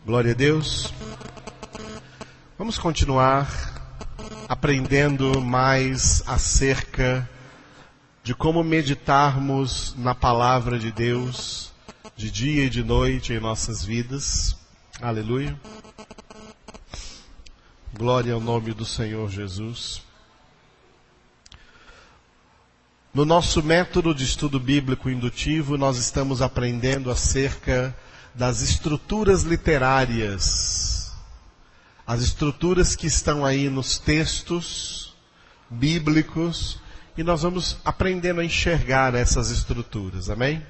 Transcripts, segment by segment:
Glória a Deus. Vamos continuar aprendendo mais acerca de como meditarmos na palavra de Deus de dia e de noite em nossas vidas. Aleluia. Glória ao nome do Senhor Jesus. No nosso método de estudo bíblico indutivo, nós estamos aprendendo acerca das estruturas literárias, as estruturas que estão aí nos textos bíblicos, e nós vamos aprendendo a enxergar essas estruturas, amém?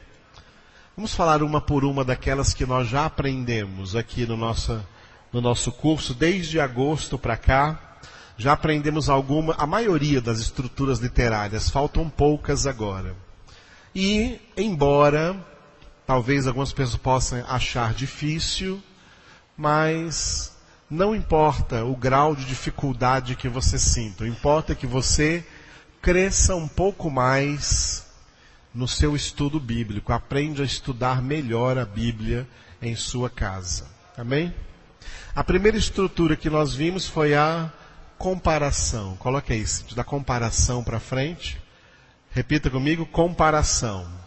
Vamos falar uma por uma daquelas que nós já aprendemos aqui no nosso curso, desde agosto para cá. Já aprendemos a maioria das estruturas literárias, faltam poucas agora. E, embora talvez algumas pessoas possam achar difícil, mas não importa o grau de dificuldade que você sinta, importa que você cresça um pouco mais no seu estudo bíblico, aprenda a estudar melhor a Bíblia em sua casa. Amém? A primeira estrutura que nós vimos foi a comparação. Coloque aí, da comparação para frente. Repita comigo, comparação.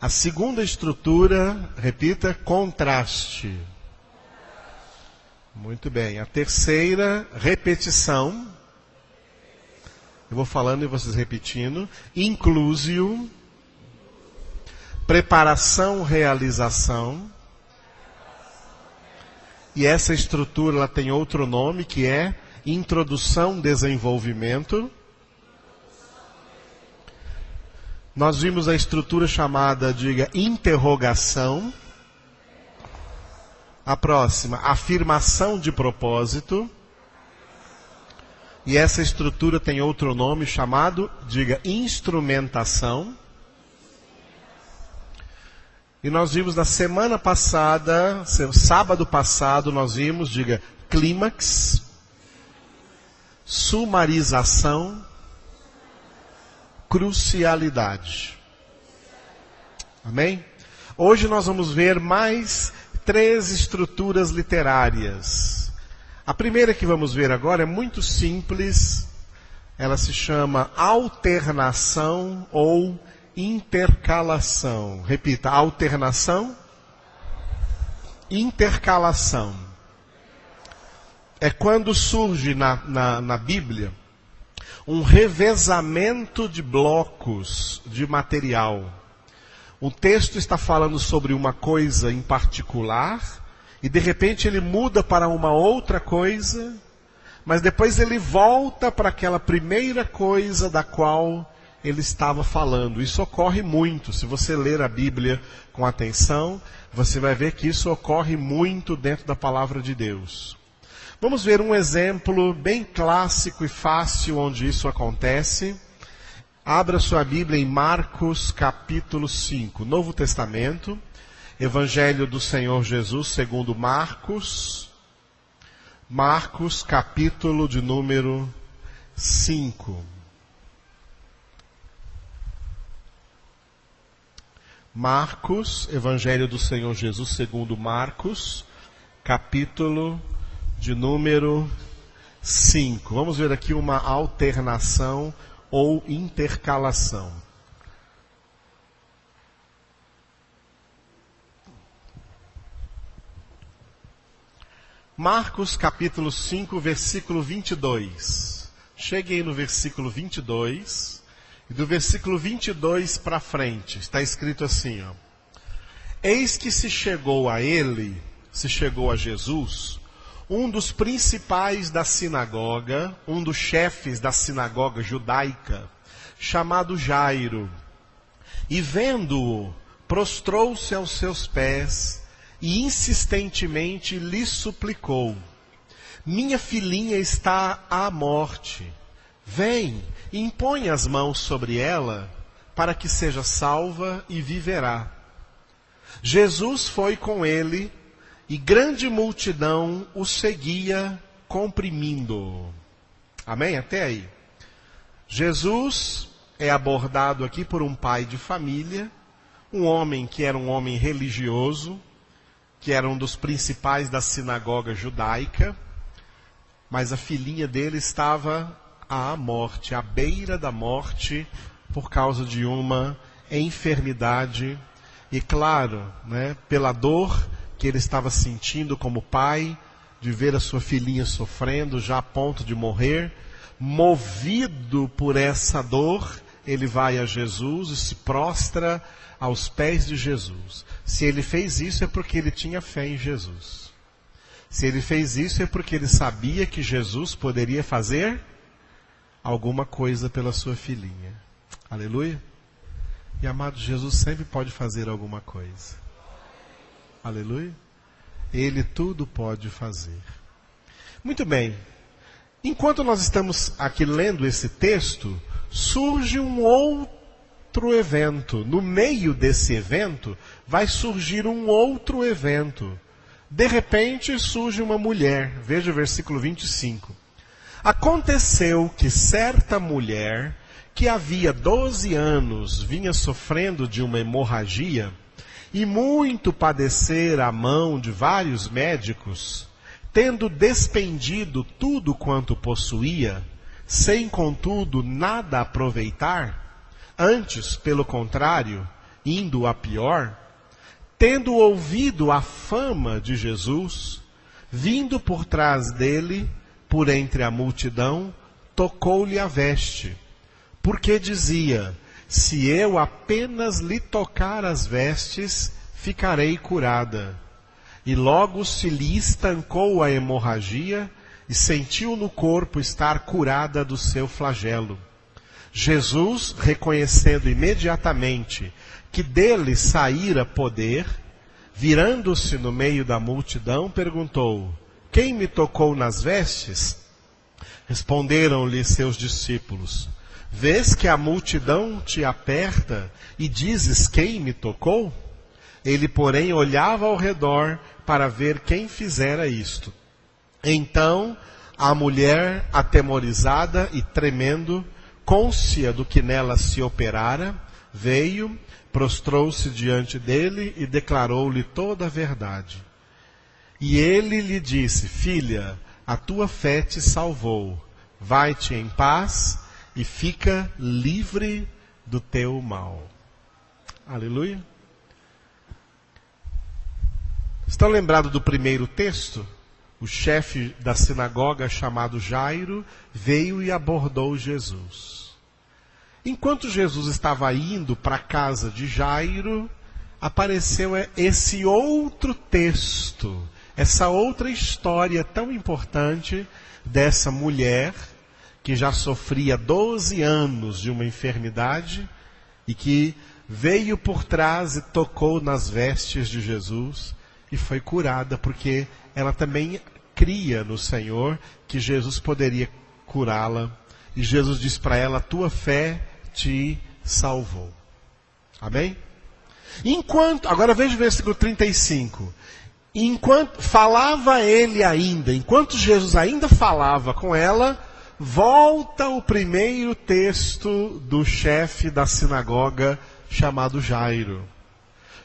A segunda estrutura, repita, contraste. Muito bem. A terceira, repetição. Eu vou falando e vocês repetindo. Inclusio. Preparação, realização. E essa estrutura ela tem outro nome, que é introdução, desenvolvimento. Nós vimos a estrutura chamada, diga, interrogação. A próxima, afirmação de propósito. E essa estrutura tem outro nome chamado, diga, instrumentação. E nós vimos na semana passada, sábado passado, nós vimos, diga, clímax, sumarização, crucialidade. Amém? Hoje nós vamos ver mais 3 estruturas literárias. A primeira que vamos ver agora é muito simples. Ela se chama alternação ou intercalação. Repita, alternação, intercalação. É quando surge na Bíblia um revezamento de blocos de material. O texto está falando sobre uma coisa em particular, e de repente ele muda para uma outra coisa, mas depois ele volta para aquela primeira coisa da qual ele estava falando. Isso ocorre muito. Se você ler a Bíblia com atenção, você vai ver que isso ocorre muito dentro da palavra de Deus. Vamos ver um exemplo bem clássico e fácil onde isso acontece. Abra sua Bíblia em Marcos capítulo 5, Novo Testamento, Evangelho do Senhor Jesus segundo Marcos. Marcos capítulo de número 5. Marcos, Evangelho do Senhor Jesus segundo Marcos, capítulo de número 5. Vamos ver aqui uma alternação ou intercalação. Marcos capítulo 5, versículo 22. Cheguei no versículo 22. E do versículo 22 para frente, está escrito assim, ó. Eis que se chegou a Jesus, um dos principais da sinagoga, um dos chefes da sinagoga judaica, chamado Jairo. E vendo-o, prostrou-se aos seus pés e insistentemente lhe suplicou: minha filhinha está à morte. Vem, impõe as mãos sobre ela, para que seja salva e viverá. Jesus foi com ele, e grande multidão o seguia, comprimindo. Amém? Até aí. Jesus é abordado aqui por um pai de família, um homem que era um homem religioso, que era um dos principais da sinagoga judaica, mas a filhinha dele estava à morte, à beira da morte, por causa de uma enfermidade. E claro, pela dor que ele estava sentindo como pai, de ver a sua filhinha sofrendo, já a ponto de morrer, movido por essa dor, ele vai a Jesus e se prostra aos pés de Jesus. Se ele fez isso é porque ele tinha fé em Jesus. Se ele fez isso é porque ele sabia que Jesus poderia fazer alguma coisa pela sua filhinha. Aleluia. E amado, Jesus sempre pode fazer alguma coisa. Aleluia. Ele tudo pode fazer. Muito bem. Enquanto nós estamos aqui lendo esse texto, surge um outro evento. No meio desse evento, vai surgir um outro evento. De repente, surge uma mulher. Veja o versículo 25. Aconteceu que certa mulher, que havia 12 anos, vinha sofrendo de uma hemorragia, e muito padecer à mão de vários médicos, tendo despendido tudo quanto possuía, sem contudo nada aproveitar, antes, pelo contrário, indo a pior, tendo ouvido a fama de Jesus, vindo por trás dele, por entre a multidão, tocou-lhe a veste, porque dizia: se eu apenas lhe tocar as vestes, ficarei curada. E logo se lhe estancou a hemorragia, e sentiu no corpo estar curada do seu flagelo. Jesus, reconhecendo imediatamente que dele saíra poder, virando-se no meio da multidão, perguntou: quem me tocou nas vestes? Responderam-lhe seus discípulos: vês que a multidão te aperta e dizes: quem me tocou? Ele, porém, olhava ao redor para ver quem fizera isto. Então, a mulher, atemorizada e tremendo, cônscia do que nela se operara, veio, prostrou-se diante dele e declarou-lhe toda a verdade. E ele lhe disse: filha, a tua fé te salvou. Vai-te em paz e fica livre do teu mal. Aleluia. Estão lembrados do primeiro texto? O chefe da sinagoga, chamado Jairo, veio e abordou Jesus. Enquanto Jesus estava indo para a casa de Jairo, apareceu esse outro texto, essa outra história tão importante dessa mulher que já sofria 12 anos de uma enfermidade e que veio por trás e tocou nas vestes de Jesus e foi curada, porque ela também cria no Senhor que Jesus poderia curá-la. E Jesus disse para ela: tua fé te salvou. Amém? Agora veja o versículo 35. Enquanto falava ele ainda, enquanto Jesus ainda falava com ela, volta o primeiro texto do chefe da sinagoga chamado Jairo.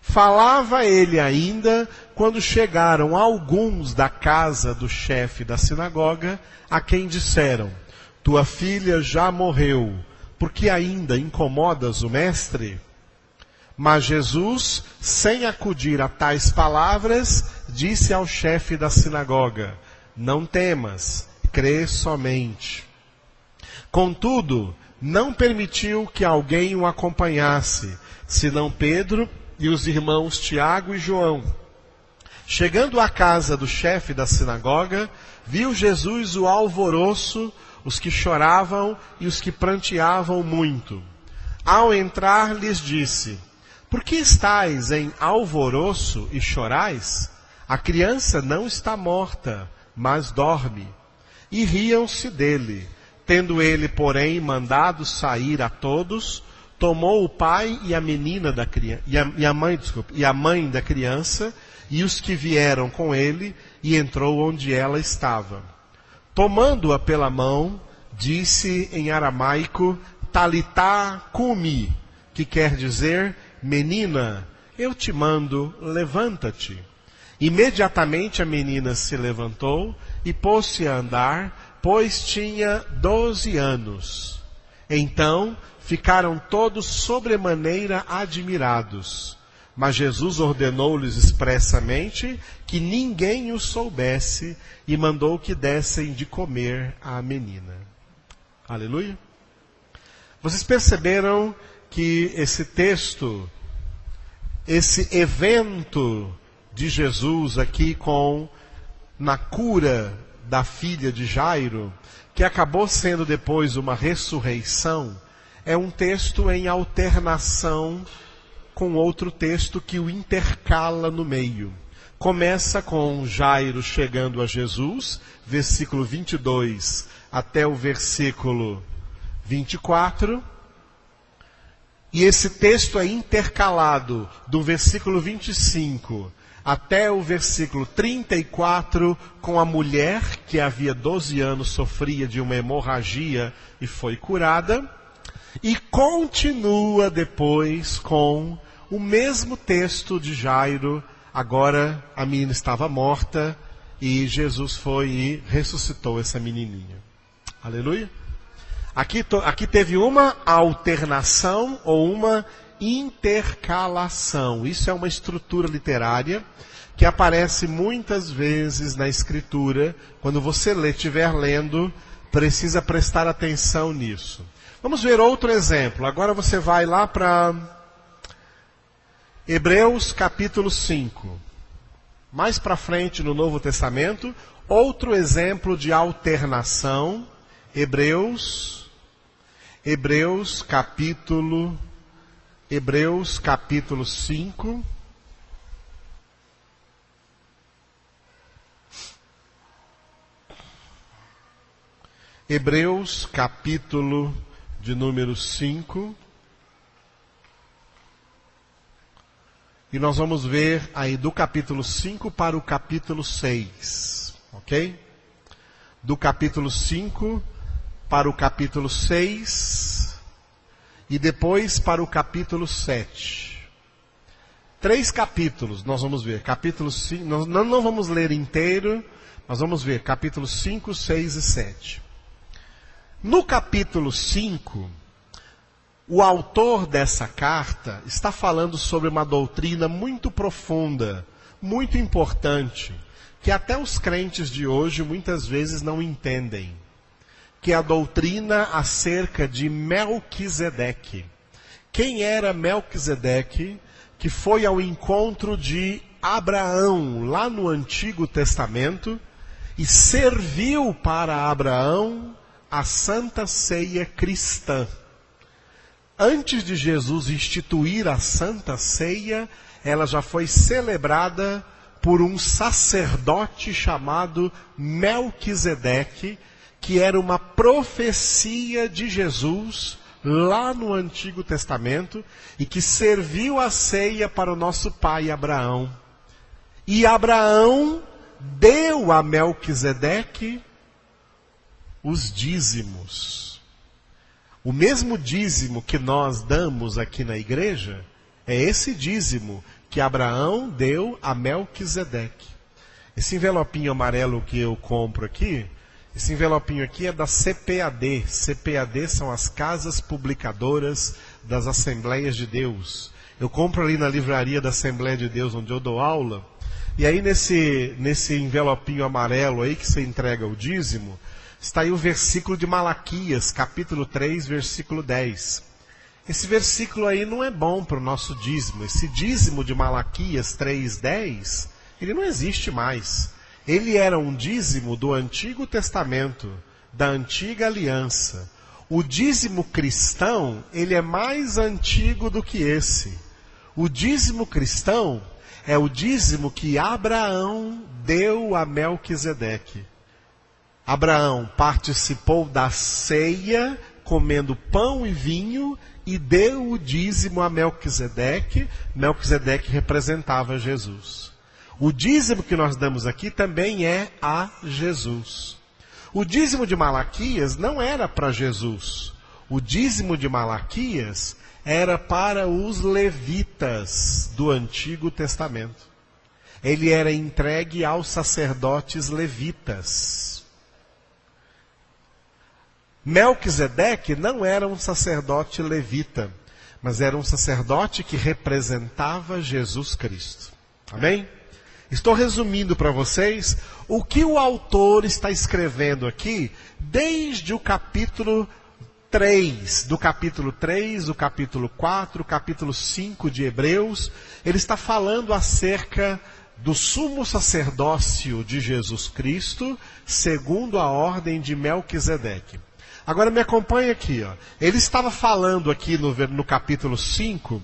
Falava ele ainda quando chegaram alguns da casa do chefe da sinagoga, a quem disseram: tua filha já morreu, porque ainda incomodas o mestre? Mas Jesus, sem acudir a tais palavras, disse ao chefe da sinagoga: não temas, crê somente. Contudo, não permitiu que alguém o acompanhasse, senão Pedro e os irmãos Tiago e João. Chegando à casa do chefe da sinagoga, viu Jesus o alvoroço, os que choravam e os que pranteavam muito. Ao entrar, lhes disse: por que estáis em alvoroço e chorais? A criança não está morta, mas dorme. E riam-se dele. Tendo ele, porém, mandado sair a todos, tomou o pai e a menina da criança, e a mãe da criança, e os que vieram com ele, e entrou onde ela estava. Tomando-a pela mão, disse em aramaico: Talitá cumi, que quer dizer: menina, eu te mando, levanta-te. Imediatamente a menina se levantou e pôs-se a andar, pois tinha 12 anos. Então ficaram todos sobremaneira admirados. Mas Jesus ordenou-lhes expressamente que ninguém o soubesse e mandou que dessem de comer à menina. Aleluia. Vocês perceberam que esse texto, esse evento de Jesus aqui na cura da filha de Jairo, que acabou sendo depois uma ressurreição, é um texto em alternação com outro texto que o intercala no meio. Começa com Jairo chegando a Jesus, versículo 22 até o versículo 24. E esse texto é intercalado do versículo 25 até o versículo 34 com a mulher que havia 12 anos sofria de uma hemorragia e foi curada. E continua depois com o mesmo texto de Jairo. Agora a menina estava morta e Jesus foi e ressuscitou essa menininha. Aleluia. Aqui teve uma alternação ou uma intercalação. Isso é uma estrutura literária que aparece muitas vezes na Escritura. Quando você estiver lendo, precisa prestar atenção nisso. Vamos ver outro exemplo. Agora você vai lá para Hebreus capítulo 5. Mais para frente no Novo Testamento, outro exemplo de alternação. Hebreus capítulo 5. Hebreus capítulo de número 5. E nós vamos ver aí do capítulo 5 para o capítulo 6. Ok? Do capítulo 5 para o capítulo 6. E depois para o capítulo 7. 3 capítulos nós vamos ver. Capítulo 5, nós não vamos ler inteiro, nós vamos ver capítulos 5, 6 e 7. No capítulo 5, o autor dessa carta está falando sobre uma doutrina muito profunda, muito importante, que até os crentes de hoje muitas vezes não entendem, que é a doutrina acerca de Melquisedeque. Quem era Melquisedeque, que foi ao encontro de Abraão, lá no Antigo Testamento, e serviu para Abraão a Santa Ceia cristã. Antes de Jesus instituir a Santa Ceia, ela já foi celebrada por um sacerdote chamado Melquisedeque, que era uma profecia de Jesus lá no Antigo Testamento e que serviu a ceia para o nosso pai Abraão. E Abraão deu a Melquisedeque os dízimos. O mesmo dízimo que nós damos aqui na igreja é esse dízimo que Abraão deu a Melquisedeque. Esse envelopinho amarelo que eu compro aqui, esse envelopinho aqui é da CPAD. CPAD são as Casas Publicadoras das Assembleias de Deus. Eu compro ali na livraria da Assembleia de Deus, onde eu dou aula. E aí nesse envelopinho amarelo aí que você entrega o dízimo, está aí o versículo de Malaquias, capítulo 3, versículo 10. Esse versículo aí não é bom para o nosso dízimo. Esse dízimo de Malaquias 3:10, ele não existe mais. Ele era um dízimo do Antigo Testamento, da Antiga Aliança. O dízimo cristão, ele é mais antigo do que esse. O dízimo cristão é o dízimo que Abraão deu a Melquisedeque. Abraão participou da ceia, comendo pão e vinho, e deu o dízimo a Melquisedeque. Melquisedeque representava Jesus. O dízimo que nós damos aqui também é a Jesus. O dízimo de Malaquias não era para Jesus. O dízimo de Malaquias era para os levitas do Antigo Testamento. ele era entregue aos sacerdotes levitas. Melquisedeque não era um sacerdote levita, mas era um sacerdote que representava Jesus Cristo. Amém? Estou resumindo para vocês o que o autor está escrevendo aqui, desde o capítulo 3, do capítulo 3, o capítulo 4, o capítulo 5 de Hebreus. Ele está falando acerca do sumo sacerdócio de Jesus Cristo, segundo a ordem de Melquisedeque. Agora me acompanha aqui, ó. Ele estava falando aqui no capítulo 5,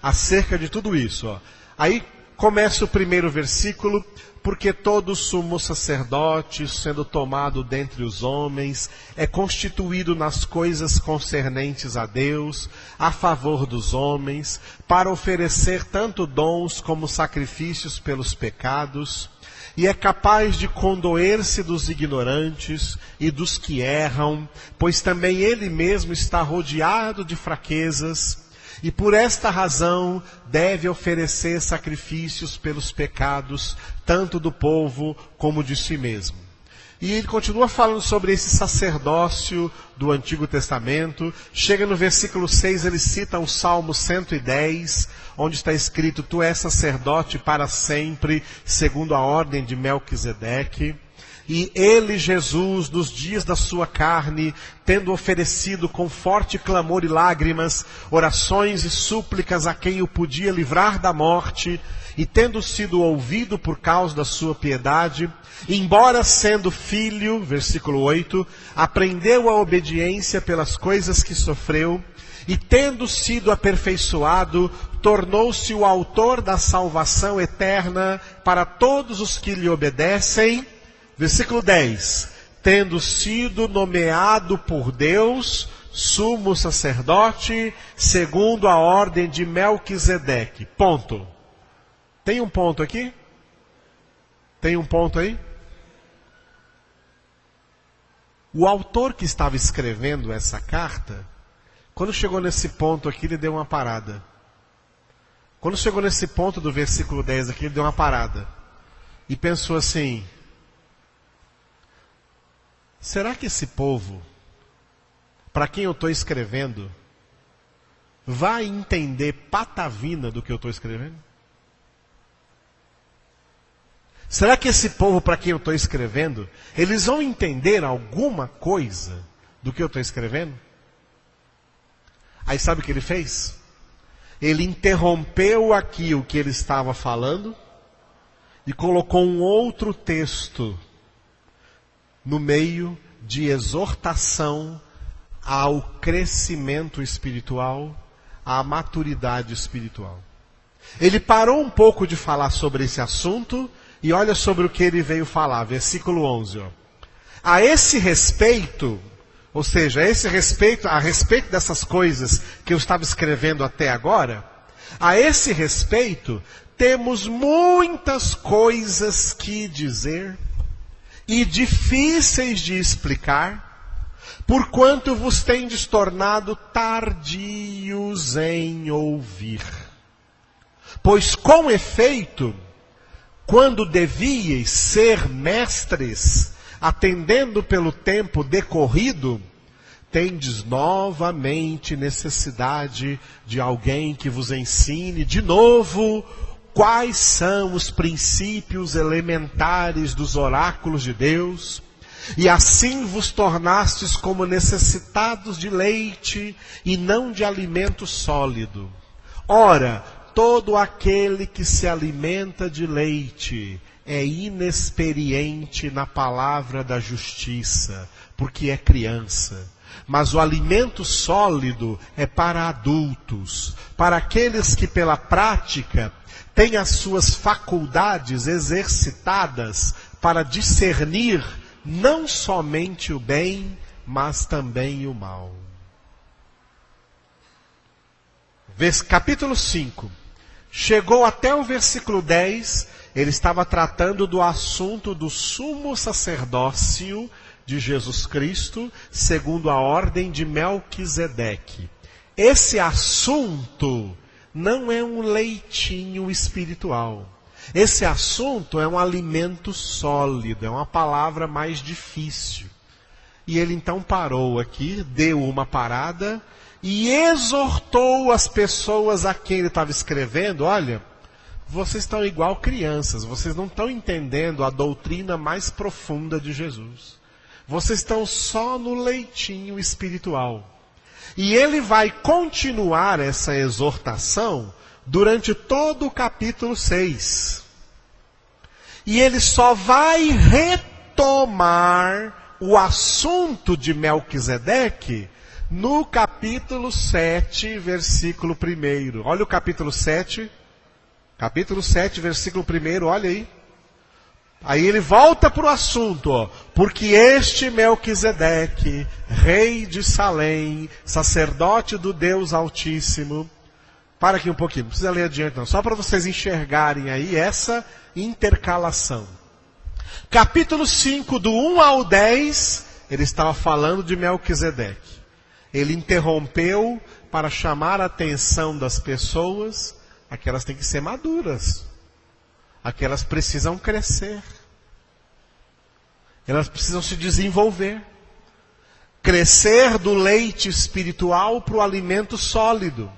acerca de tudo isso, ó. Aí começa o primeiro versículo: porque todo sumo sacerdote, sendo tomado dentre os homens, é constituído nas coisas concernentes a Deus, a favor dos homens, para oferecer tanto dons como sacrifícios pelos pecados, e é capaz de condoer-se dos ignorantes e dos que erram, pois também ele mesmo está rodeado de fraquezas, e por esta razão deve oferecer sacrifícios pelos pecados, tanto do povo como de si mesmo. E ele continua falando sobre esse sacerdócio do Antigo Testamento. Chega no versículo 6, ele cita o Salmo 110, onde está escrito: tu és sacerdote para sempre, segundo a ordem de Melquisedeque. E ele, Jesus, nos dias da sua carne, tendo oferecido com forte clamor e lágrimas, orações e súplicas a quem o podia livrar da morte, e tendo sido ouvido por causa da sua piedade, embora sendo filho, versículo 8, aprendeu a obediência pelas coisas que sofreu, e tendo sido aperfeiçoado, tornou-se o autor da salvação eterna para todos os que lhe obedecem. Versículo 10, tendo sido nomeado por Deus, sumo sacerdote, segundo a ordem de Melquisedeque. Ponto. Tem um ponto aqui? Tem um ponto aí? O autor que estava escrevendo essa carta, quando chegou nesse ponto aqui, ele deu uma parada. Quando chegou nesse ponto do versículo 10 aqui, ele deu uma parada. E pensou assim: será que esse povo, para quem eu estou escrevendo, vai entender patavina do que eu estou escrevendo? Será que esse povo, para quem eu estou escrevendo, eles vão entender alguma coisa do que eu estou escrevendo? Aí sabe o que ele fez? Ele interrompeu aqui o que ele estava falando e colocou um outro texto no meio de exortação ao crescimento espiritual, à maturidade espiritual. Ele parou um pouco de falar sobre esse assunto e olha sobre o que ele veio falar, versículo 11. Ó. A esse respeito, ou seja, a respeito dessas coisas que eu estava escrevendo até agora, a esse respeito temos muitas coisas que dizer e difíceis de explicar, porquanto vos tendes tornado tardios em ouvir. Pois com efeito, quando devíeis ser mestres, atendendo pelo tempo decorrido, tendes novamente necessidade de alguém que vos ensine de novo quais são os princípios elementares dos oráculos de Deus, e assim vos tornastes como necessitados de leite e não de alimento sólido. Ora, todo aquele que se alimenta de leite é inexperiente na palavra da justiça, porque é criança. Mas o alimento sólido é para adultos, para aqueles que pela prática têm as suas faculdades exercitadas para discernir não somente o bem, mas também o mal. Capítulo 5. Chegou até o versículo 10, ele estava tratando do assunto do sumo sacerdócio de Jesus Cristo, segundo a ordem de Melquisedeque. Esse assunto não é um leitinho espiritual. Esse assunto é um alimento sólido, é uma palavra mais difícil. E ele então parou aqui, deu uma parada e exortou as pessoas a quem ele estava escrevendo: olha, vocês estão igual crianças, vocês não estão entendendo a doutrina mais profunda de Jesus. Vocês estão só no leitinho espiritual. E ele vai continuar essa exortação durante todo o capítulo 6. E ele só vai retomar o assunto de Melquisedeque no capítulo 7, versículo 1. Olha o capítulo 7, versículo 1, olha aí. Aí ele volta para o assunto, ó. Porque este Melquisedeque, rei de Salém, sacerdote do Deus Altíssimo. Para aqui um pouquinho, não precisa ler adiante não, só para vocês enxergarem aí essa intercalação. Capítulo 5, do 1 ao 10, ele estava falando de Melquisedeque. Ele interrompeu para chamar a atenção das pessoas, aquelas têm que ser maduras. Aquelas precisam crescer. Elas precisam se desenvolver. Crescer do leite espiritual para o alimento sólido.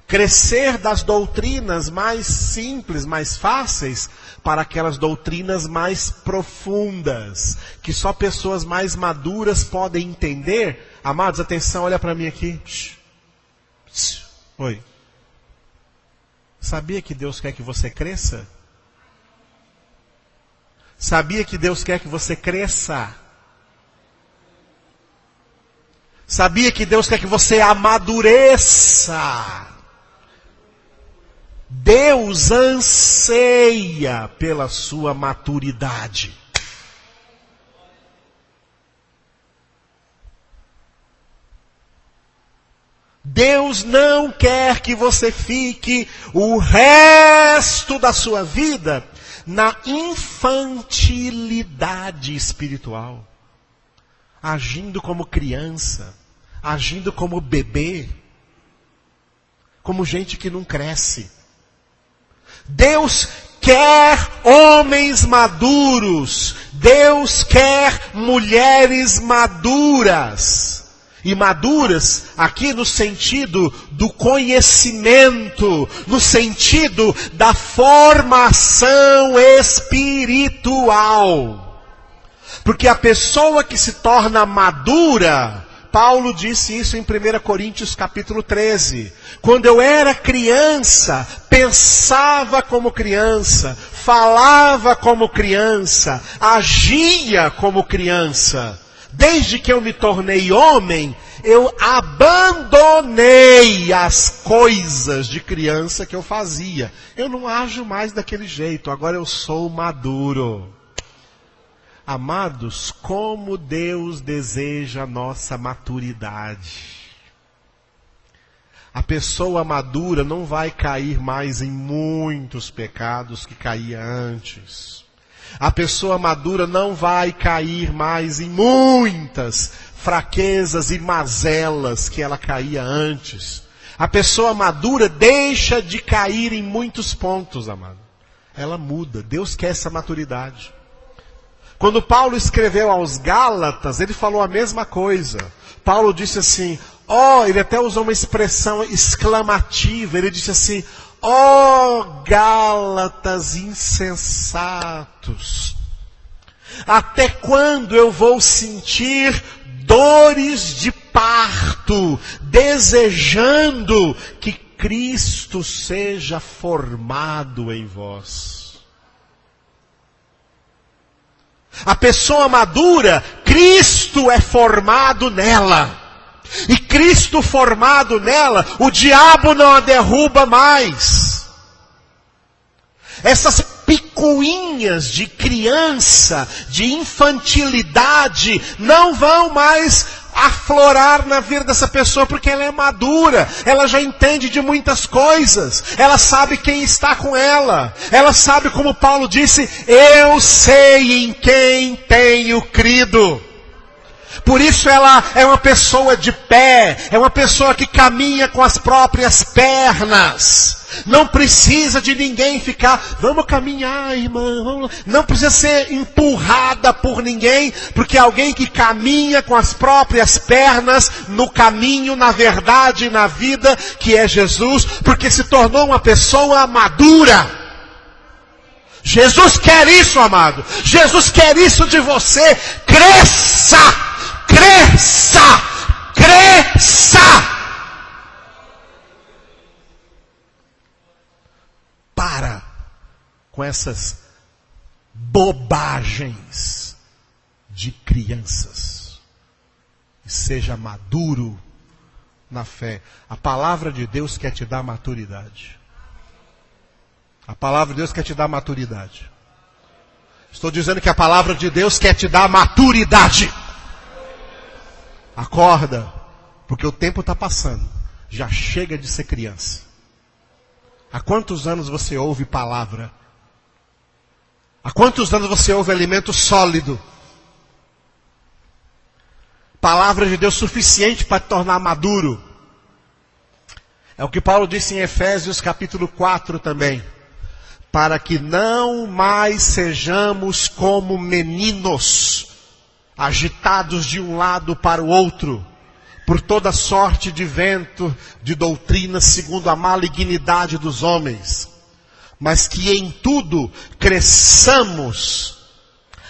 Crescer das doutrinas mais simples, mais fáceis, para aquelas doutrinas mais profundas, que só pessoas mais maduras podem entender. Amados, atenção, olha para mim aqui. Oi. Sabia que Deus quer que você cresça? Sabia que Deus quer que você cresça? Sabia que Deus quer que você amadureça? Deus anseia pela sua maturidade. Deus não quer que você fique o resto da sua vida na infantilidade espiritual, agindo como criança, agindo como bebê, como gente que não cresce. Deus quer homens maduros, Deus quer mulheres maduras. E maduras aqui no sentido do conhecimento, no sentido da formação espiritual. Porque a pessoa que se torna madura, Paulo disse isso em 1 Coríntios capítulo 13. Quando eu era criança, pensava como criança, falava como criança, agia como criança. Desde que eu me tornei homem, eu abandonei as coisas de criança que eu fazia. Eu não ajo mais daquele jeito, agora eu sou maduro. Amados, como Deus deseja a nossa maturidade. A pessoa madura não vai cair mais em muitos pecados que caía antes. A pessoa madura não vai cair mais em muitas fraquezas e mazelas que ela caía antes. A pessoa madura deixa de cair em muitos pontos, amado. Ela muda. Deus quer essa maturidade. Quando Paulo escreveu aos Gálatas, ele falou a mesma coisa. Paulo disse assim, ele até usou uma expressão exclamativa, ele disse assim, Gálatas insensatos, até quando eu vou sentir dores de parto, desejando que Cristo seja formado em vós? A pessoa madura, Cristo é formado nela. E Cristo formado nela, o diabo não a derruba mais. Essas picuinhas de criança, de infantilidade, não vão mais aflorar na vida dessa pessoa, porque ela é madura, ela já entende de muitas coisas, ela sabe quem está com ela, ela sabe, como Paulo disse, eu sei em quem tenho crido. Por isso ela é uma pessoa de pé, é uma pessoa que caminha com as próprias pernas. Não precisa de ninguém ficar, vamos caminhar, irmã, vamos. Não precisa ser empurrada por ninguém, porque alguém que caminha com as próprias pernas no caminho, na verdade, na vida, que é Jesus, porque se tornou uma pessoa madura. Jesus quer isso, amado. Jesus quer isso de você. Cresça! Cresça! Cresça! Para com essas bobagens de crianças. E seja maduro na fé. A palavra de Deus quer te dar maturidade. A palavra de Deus quer te dar maturidade. Estou dizendo que a palavra de Deus quer te dar maturidade. Acorda, porque o tempo está passando. Já chega de ser criança. Há quantos anos você ouve palavra? Há quantos anos você ouve alimento sólido? Palavra de Deus suficiente para te tornar maduro. É o que Paulo disse em Efésios capítulo 4 também. Para que não mais sejamos como meninos, agitados de um lado para o outro, por toda sorte de vento, de doutrina segundo a malignidade dos homens, mas que em tudo cresçamos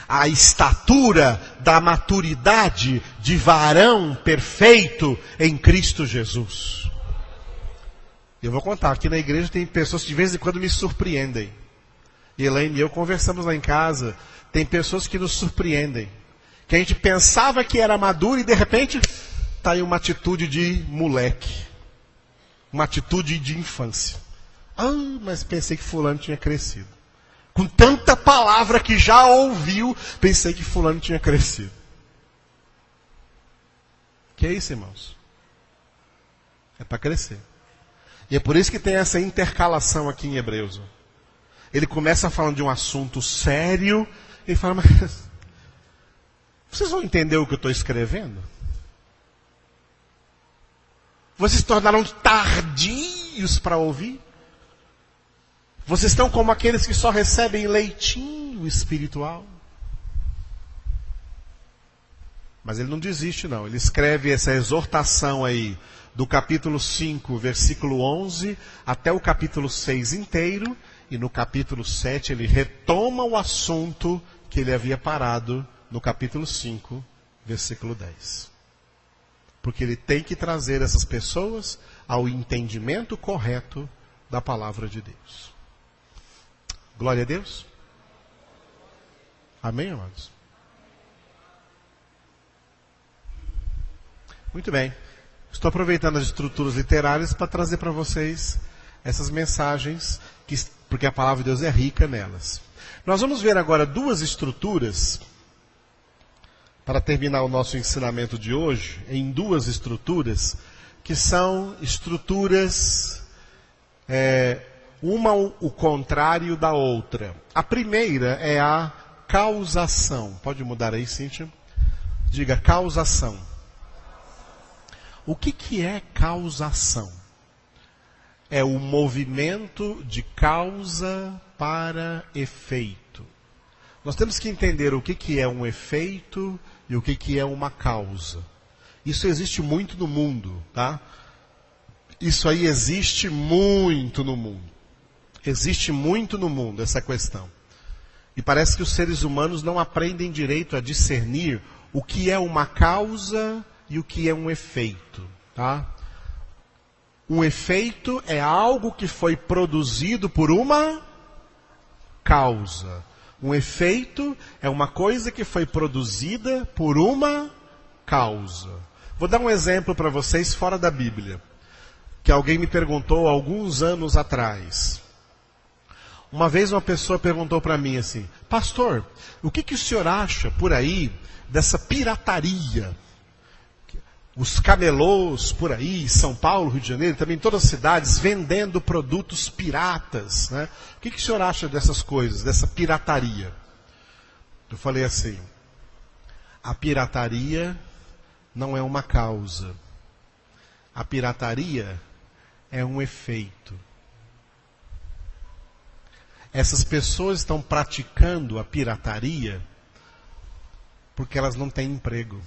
à estatura da maturidade de varão perfeito em Cristo Jesus. Eu vou contar, aqui na igreja tem pessoas que de vez em quando me surpreendem. E Elaine e eu conversamos lá em casa, tem pessoas que nos surpreendem. Que a gente pensava que era maduro e de repente está aí uma atitude de moleque. Uma atitude de infância. Ah, mas pensei que fulano tinha crescido. Com tanta palavra que já ouviu, pensei que fulano tinha crescido. Que é isso, irmãos? É para crescer. E é por isso que tem essa intercalação aqui em Hebreus. Ele começa falando de um assunto sério, e fala, mas vocês vão entender o que eu estou escrevendo? Vocês se tornaram tardios para ouvir? Vocês estão como aqueles que só recebem leitinho espiritual? Mas ele não desiste não, ele escreve essa exortação aí, do capítulo 5, versículo 11, até o capítulo 6 inteiro, e no capítulo 7 ele retoma o assunto que ele havia parado no capítulo 5, versículo 10. Porque ele tem que trazer essas pessoas ao entendimento correto da palavra de Deus. Glória a Deus. Amém, amados? Muito bem. Estou aproveitando as estruturas literárias para trazer para vocês essas mensagens, porque a palavra de Deus é rica nelas. Nós vamos ver agora duas estruturas, para terminar o nosso ensinamento de hoje, em duas estruturas, que são estruturas, uma o contrário da outra. A primeira é a causação. Pode mudar aí, Cíntia? Diga, causação. O que é causação? É o movimento de causa para efeito. Nós temos que entender o que é um efeito e o que é uma causa. Isso existe muito no mundo, tá? Isso aí existe muito no mundo. Existe muito no mundo essa questão. E parece que os seres humanos não aprendem direito a discernir o que é uma causa e o que é um efeito, tá? Um efeito é algo que foi produzido por uma causa. Um efeito é uma coisa que foi produzida por uma causa. Vou dar um exemplo para vocês fora da Bíblia, que alguém me perguntou há alguns anos atrás. Uma vez uma pessoa perguntou para mim assim, pastor, o que o senhor acha por aí dessa pirataria? Os camelôs por aí, São Paulo, Rio de Janeiro, também em todas as cidades, vendendo produtos piratas, né? O que o senhor acha dessas coisas, dessa pirataria? Eu falei assim, a pirataria não é uma causa. A pirataria é um efeito. Essas pessoas estão praticando a pirataria porque elas não têm emprego.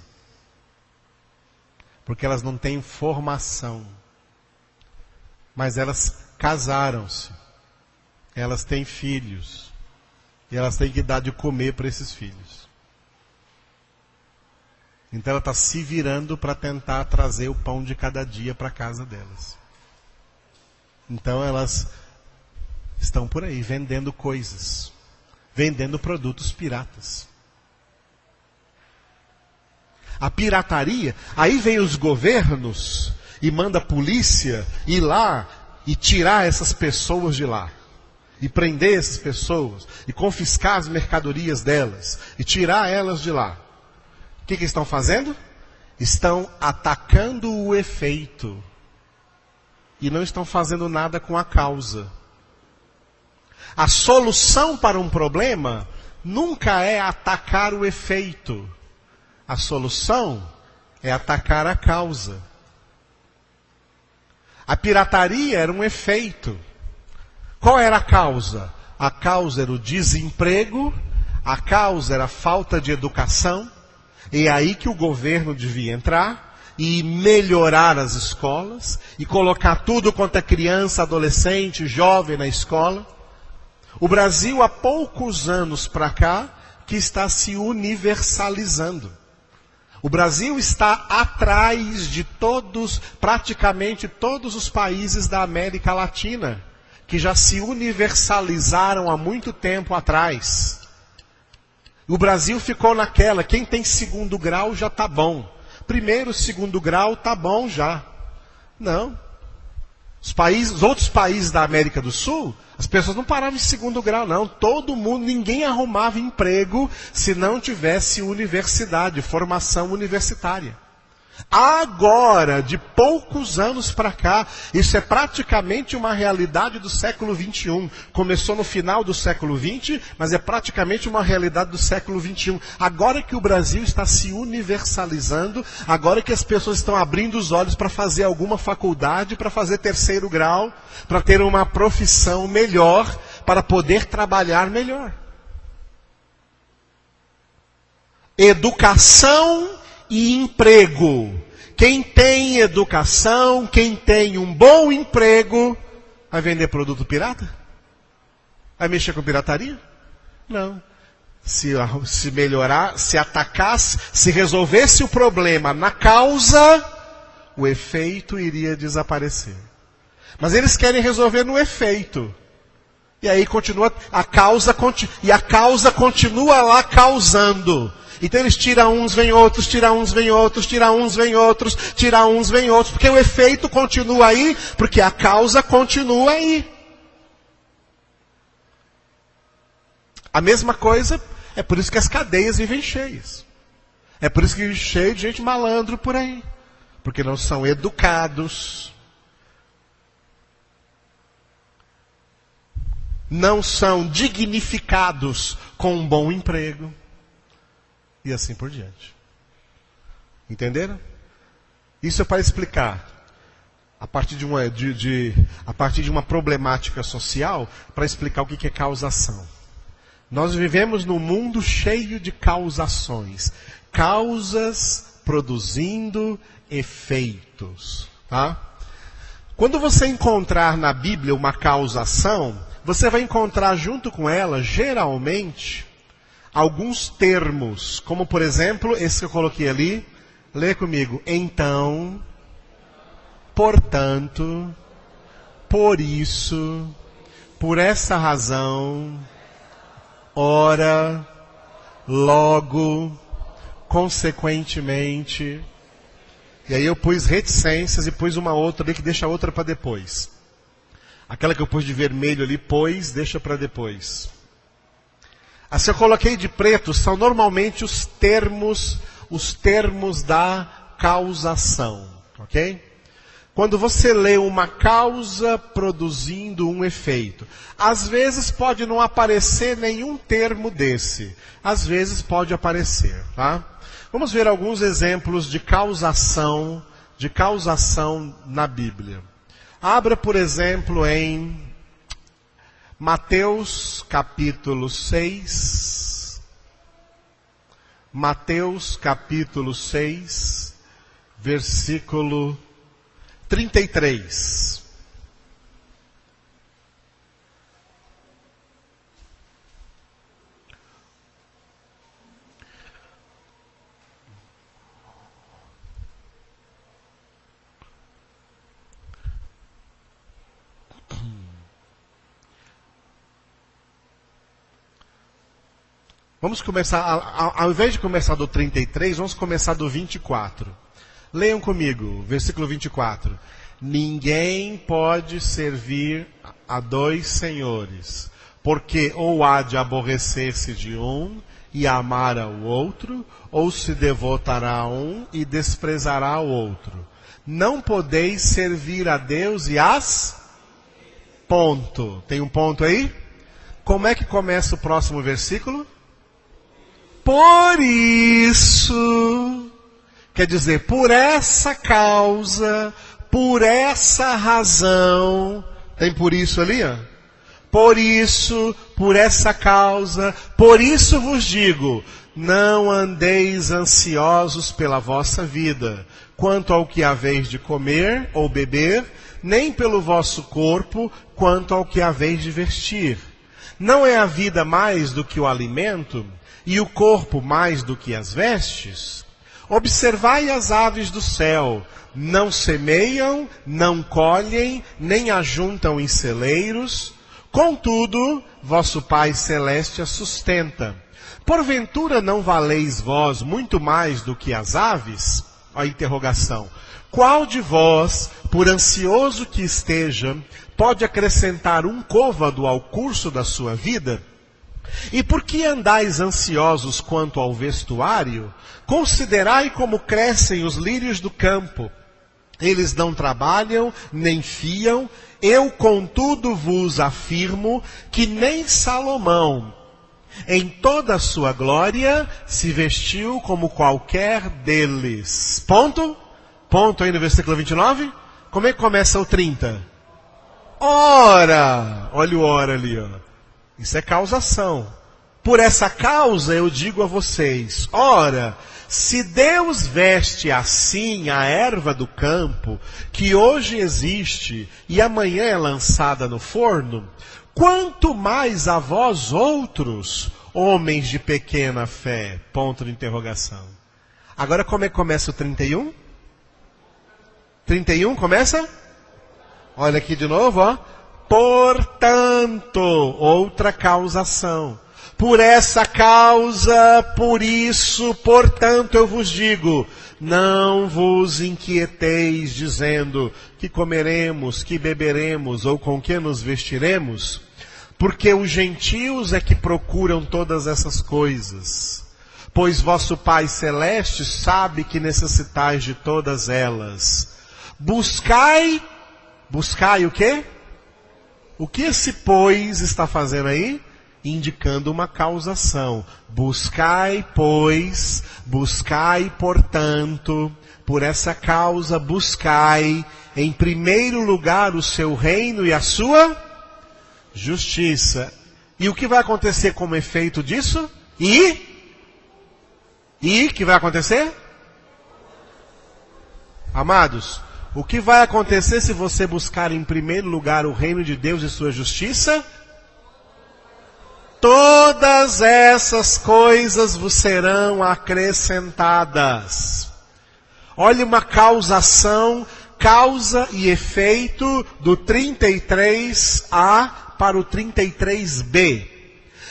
Porque elas não têm formação. Mas elas casaram-se. Elas têm filhos. E elas têm que dar de comer para esses filhos. Então ela está se virando para tentar trazer o pão de cada dia para a casa delas. Então elas estão por aí vendendo coisas. Vendendo produtos piratas. A pirataria, aí vem os governos e manda a polícia ir lá e tirar essas pessoas de lá. E prender essas pessoas, e confiscar as mercadorias delas, e tirar elas de lá. O que estão fazendo? Estão atacando o efeito. E não estão fazendo nada com a causa. A solução para um problema nunca é atacar o efeito. A solução é atacar a causa. A pirataria era um efeito. Qual era a causa? A causa era o desemprego, a causa era a falta de educação, e é aí que o governo devia entrar e melhorar as escolas, e colocar tudo quanto é criança, adolescente, jovem na escola. O Brasil, há poucos anos para cá, que está se universalizando. O Brasil está atrás de praticamente todos os países da América Latina, que já se universalizaram há muito tempo atrás. O Brasil ficou naquela, quem tem segundo grau já está bom. Primeiro, segundo grau está bom já. Não. Os outros países da América do Sul, as pessoas não paravam em segundo grau, não. Todo mundo, ninguém arrumava emprego se não tivesse universidade, formação universitária. Agora, de poucos anos para cá, isso é praticamente uma realidade do século XXI. Começou no final do século XX, mas é praticamente uma realidade do século XXI. Agora que o Brasil está se universalizando, agora que as pessoas estão abrindo os olhos para fazer alguma faculdade, para fazer terceiro grau, para ter uma profissão melhor, para poder trabalhar melhor. Educação e emprego. Quem tem educação, quem tem um bom emprego, vai vender produto pirata? Vai mexer com pirataria? Não. Se melhorar, se atacasse, se resolvesse o problema na causa, o efeito iria desaparecer. Mas eles querem resolver no efeito. E aí continua, a causa continua lá causando. Então eles tiram uns, vem outros, tiram uns, vem outros, tiram uns, vem outros, tiram uns, vem outros, porque o efeito continua aí, porque a causa continua aí. A mesma coisa, é por isso que as cadeias vivem cheias. É por isso que vive cheio de gente malandro por aí. Porque não são educados. Não são dignificados com um bom emprego. E assim por diante. Entenderam? Isso é para explicar, a partir de uma problemática social, para explicar o que é causação. Nós vivemos num mundo cheio de causações. Causas produzindo efeitos. Tá? Quando você encontrar na Bíblia uma causação, você vai encontrar junto com ela, geralmente, alguns termos, como por exemplo, esse que eu coloquei ali, lê comigo. Então, portanto, por isso, por essa razão, ora, logo, consequentemente. E aí eu pus reticências e pus uma outra ali que deixa a outra para depois. Aquela que eu pus de vermelho ali, pois, deixa para depois. As que eu coloquei de preto são normalmente os termos da causação, ok? Quando você lê uma causa produzindo um efeito, às vezes pode não aparecer nenhum termo desse, às vezes pode aparecer, tá? Vamos ver alguns exemplos de causação na Bíblia. Abra, por exemplo, em Mateus capítulo 6. Mateus capítulo 6, versículo 33. Vamos começar, ao invés de começar do 33, vamos começar do 24. Leiam comigo, versículo 24. Ninguém pode servir a dois senhores, porque ou há de aborrecer-se de um e amar ao outro, ou se devotará a um e desprezará o outro. Não podeis servir a Deus e às... Ponto. Tem um ponto aí? Como é que começa o próximo versículo? Por isso, quer dizer, por essa causa, por essa razão, tem por isso ali, ó? Por isso, por essa causa, por isso vos digo, não andeis ansiosos pela vossa vida, quanto ao que haveis de comer ou beber, nem pelo vosso corpo, quanto ao que haveis de vestir. Não é a vida mais do que o alimento, e o corpo mais do que as vestes? Observai as aves do céu, não semeiam, não colhem, nem ajuntam em celeiros, contudo, vosso Pai Celeste as sustenta. Porventura não valeis vós muito mais do que as aves? A interrogação. Qual de vós, por ansioso que esteja, pode acrescentar um côvado ao curso da sua vida? E por que andais ansiosos quanto ao vestuário? Considerai como crescem os lírios do campo. Eles não trabalham, nem fiam. Eu, contudo, vos afirmo que nem Salomão, em toda a sua glória, se vestiu como qualquer deles. Ponto? Ponto aí no versículo 29. Como é que começa o 30? Ora! Olha o ora ali, ó. Isso é causação. Por essa causa eu digo a vocês, ora, se Deus veste assim a erva do campo, que hoje existe e amanhã é lançada no forno, quanto mais a vós outros, homens de pequena fé? Ponto de interrogação. Agora como é que começa o 31? 31 começa? Olha aqui de novo, ó. Portanto, outra causação. Por essa causa, por isso, portanto, eu vos digo, não vos inquieteis dizendo que comeremos, que beberemos ou com que nos vestiremos, porque os gentios é que procuram todas essas coisas. Pois vosso Pai Celeste sabe que necessitais de todas elas. Buscai o quê? O que esse pois está fazendo aí? Indicando uma causação. Buscai, pois, buscai, portanto, por essa causa buscai, em primeiro lugar, o seu reino e a sua justiça. E o que vai acontecer como efeito disso? E que vai acontecer? Amados, o que vai acontecer se você buscar em primeiro lugar o reino de Deus e sua justiça? Todas essas coisas vos serão acrescentadas. Olha uma causação, causa e efeito do 33A para o 33B.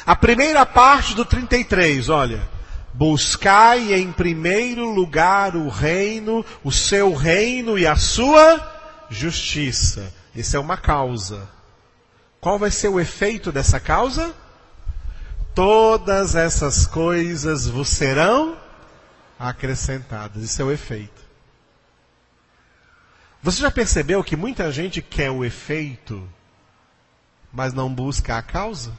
A primeira parte do 33, olha. Buscai em primeiro lugar o reino, o seu reino e a sua justiça. Isso é uma causa. Qual vai ser o efeito dessa causa? Todas essas coisas vos serão acrescentadas. Isso é o efeito. Você já percebeu que muita gente quer o efeito, mas não busca a causa?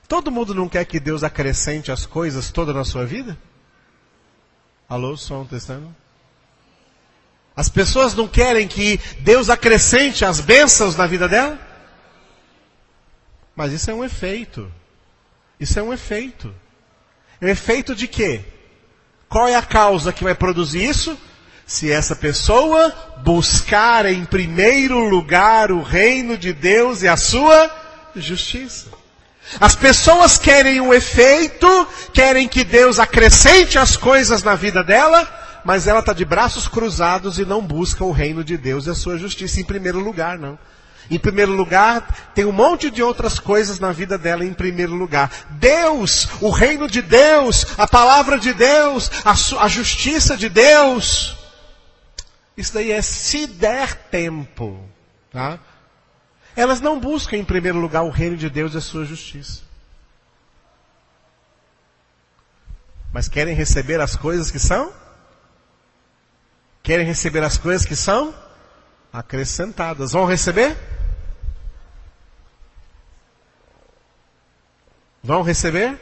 Todo mundo não quer que Deus acrescente as coisas todas na sua vida? Alô, som testando? As pessoas não querem que Deus acrescente as bênçãos na vida dela? Mas isso é um efeito. Isso é um efeito. É um efeito de quê? Qual é a causa que vai produzir isso? Se essa pessoa buscar em primeiro lugar o reino de Deus e a sua justiça. As pessoas querem um efeito, querem que Deus acrescente as coisas na vida dela, mas ela está de braços cruzados e não busca o reino de Deus e a sua justiça em primeiro lugar, não. Em primeiro lugar, tem um monte de outras coisas na vida dela em primeiro lugar. Deus, o reino de Deus, a palavra de Deus, a justiça de Deus. Isso daí é se der tempo. Tá? Elas não buscam em primeiro lugar o reino de Deus e a sua justiça. Mas querem receber as coisas que são? Querem receber as coisas que são acrescentadas. Vão receber? Vão receber?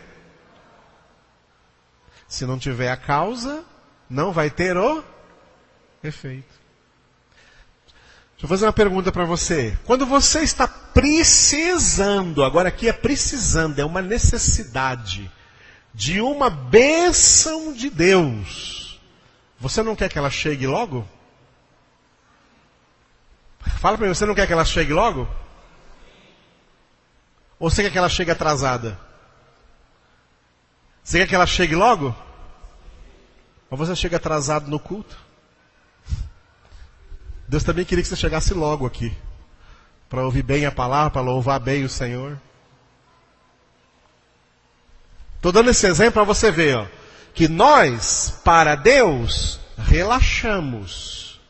Se não tiver a causa, não vai ter o efeito. Deixa eu fazer uma pergunta para você. Quando você está precisando, agora aqui é precisando, é uma necessidade de uma bênção de Deus, você não quer que ela chegue logo? Fala para mim, você não quer que ela chegue logo? Ou você quer que ela chegue atrasada? Você quer que ela chegue logo? Ou você chega atrasado no culto? Deus também queria que você chegasse logo aqui, para ouvir bem a palavra, para louvar bem o Senhor. Estou dando esse exemplo para você ver, ó, que nós, para Deus, relaxamos.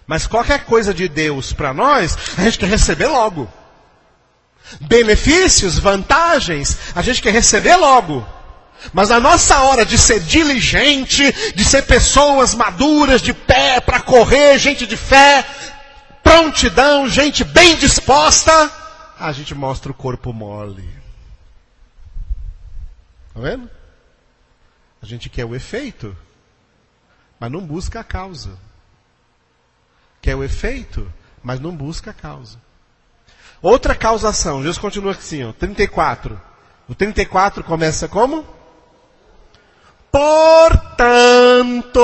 Mas qualquer coisa de Deus para nós, a gente quer receber logo. Benefícios, vantagens, a gente quer receber logo. Mas a nossa hora de ser diligente, de ser pessoas maduras, de pé, para correr, gente de fé, prontidão, gente bem disposta, a gente mostra o corpo mole. Tá vendo? A gente quer o efeito, mas não busca a causa. Quer o efeito, mas não busca a causa. Outra causação, Jesus continua assim, ó, 34. O 34 começa como? Portanto,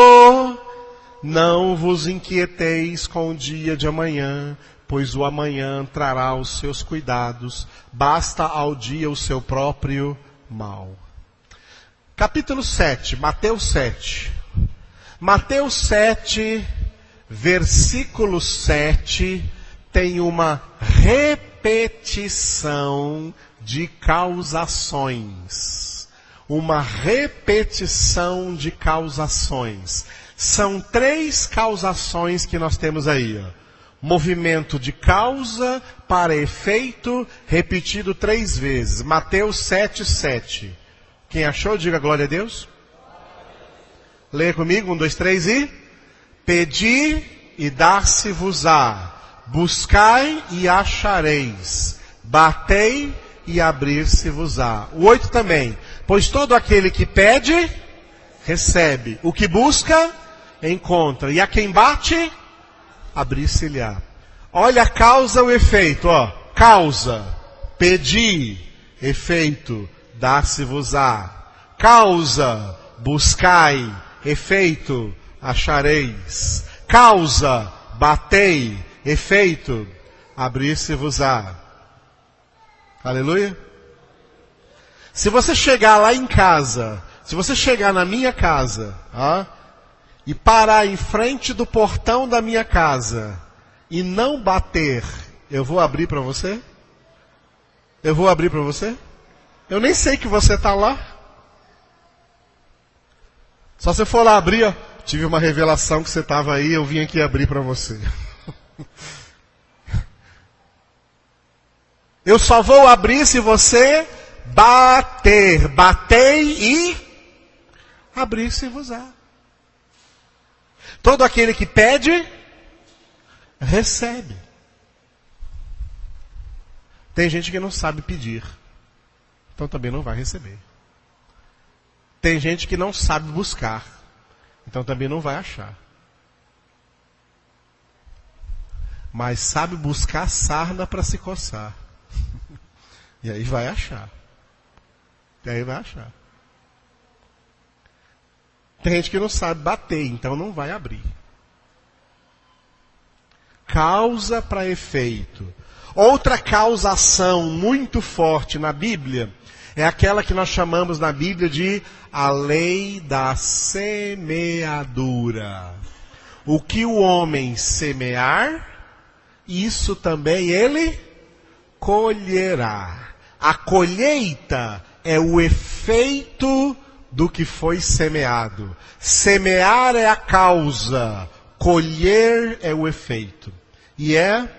não vos inquieteis com o dia de amanhã, pois o amanhã trará os seus cuidados, basta ao dia o seu próprio mal. Capítulo 7, Mateus 7. Mateus 7, versículo 7, tem uma repetição de causações. Uma repetição de causações. São 3 causações que nós temos aí. Ó. Movimento de causa para efeito, repetido 3 vezes. Mateus 7, 7. Quem achou, diga glória a Deus. Leia comigo, 1, 2, 3 e... Pedi e dar-se-vos-á. Buscai e achareis. Batei e abrir-se-vos-á. O 8 também. Pois todo aquele que pede, recebe. O que busca, encontra. E a quem bate, abrir-se-lhe-á. Olha a causa e o efeito. Ó. Causa, pedi. Efeito, dar-se-vos-á. Causa, buscai. Efeito, achareis. Causa, batei. Efeito, abrir-se-vos-á. Aleluia. Se você chegar lá em casa, se você chegar na minha casa, e parar em frente do portão da minha casa, e não bater, eu vou abrir para você? Eu vou abrir para você? Eu nem sei que você está lá. Só se for lá abrir, ó, tive uma revelação que você estava aí, eu vim aqui abrir para você. Eu só vou abrir se você bater. Batei e abrir-se-vos-á. Todo aquele que pede, recebe. Tem gente que não sabe pedir, então também não vai receber. Tem gente que não sabe buscar, então também não vai achar. Mas sabe buscar sarna para se coçar. E aí vai achar. E aí vai achar. Tem gente que não sabe bater, então não vai abrir. Causa para efeito. Outra causação muito forte na Bíblia é aquela que nós chamamos na Bíblia de a lei da semeadura. O que o homem semear, isso também ele colherá. A colheita é o efeito do que foi semeado. Semear é a causa, colher é o efeito. E é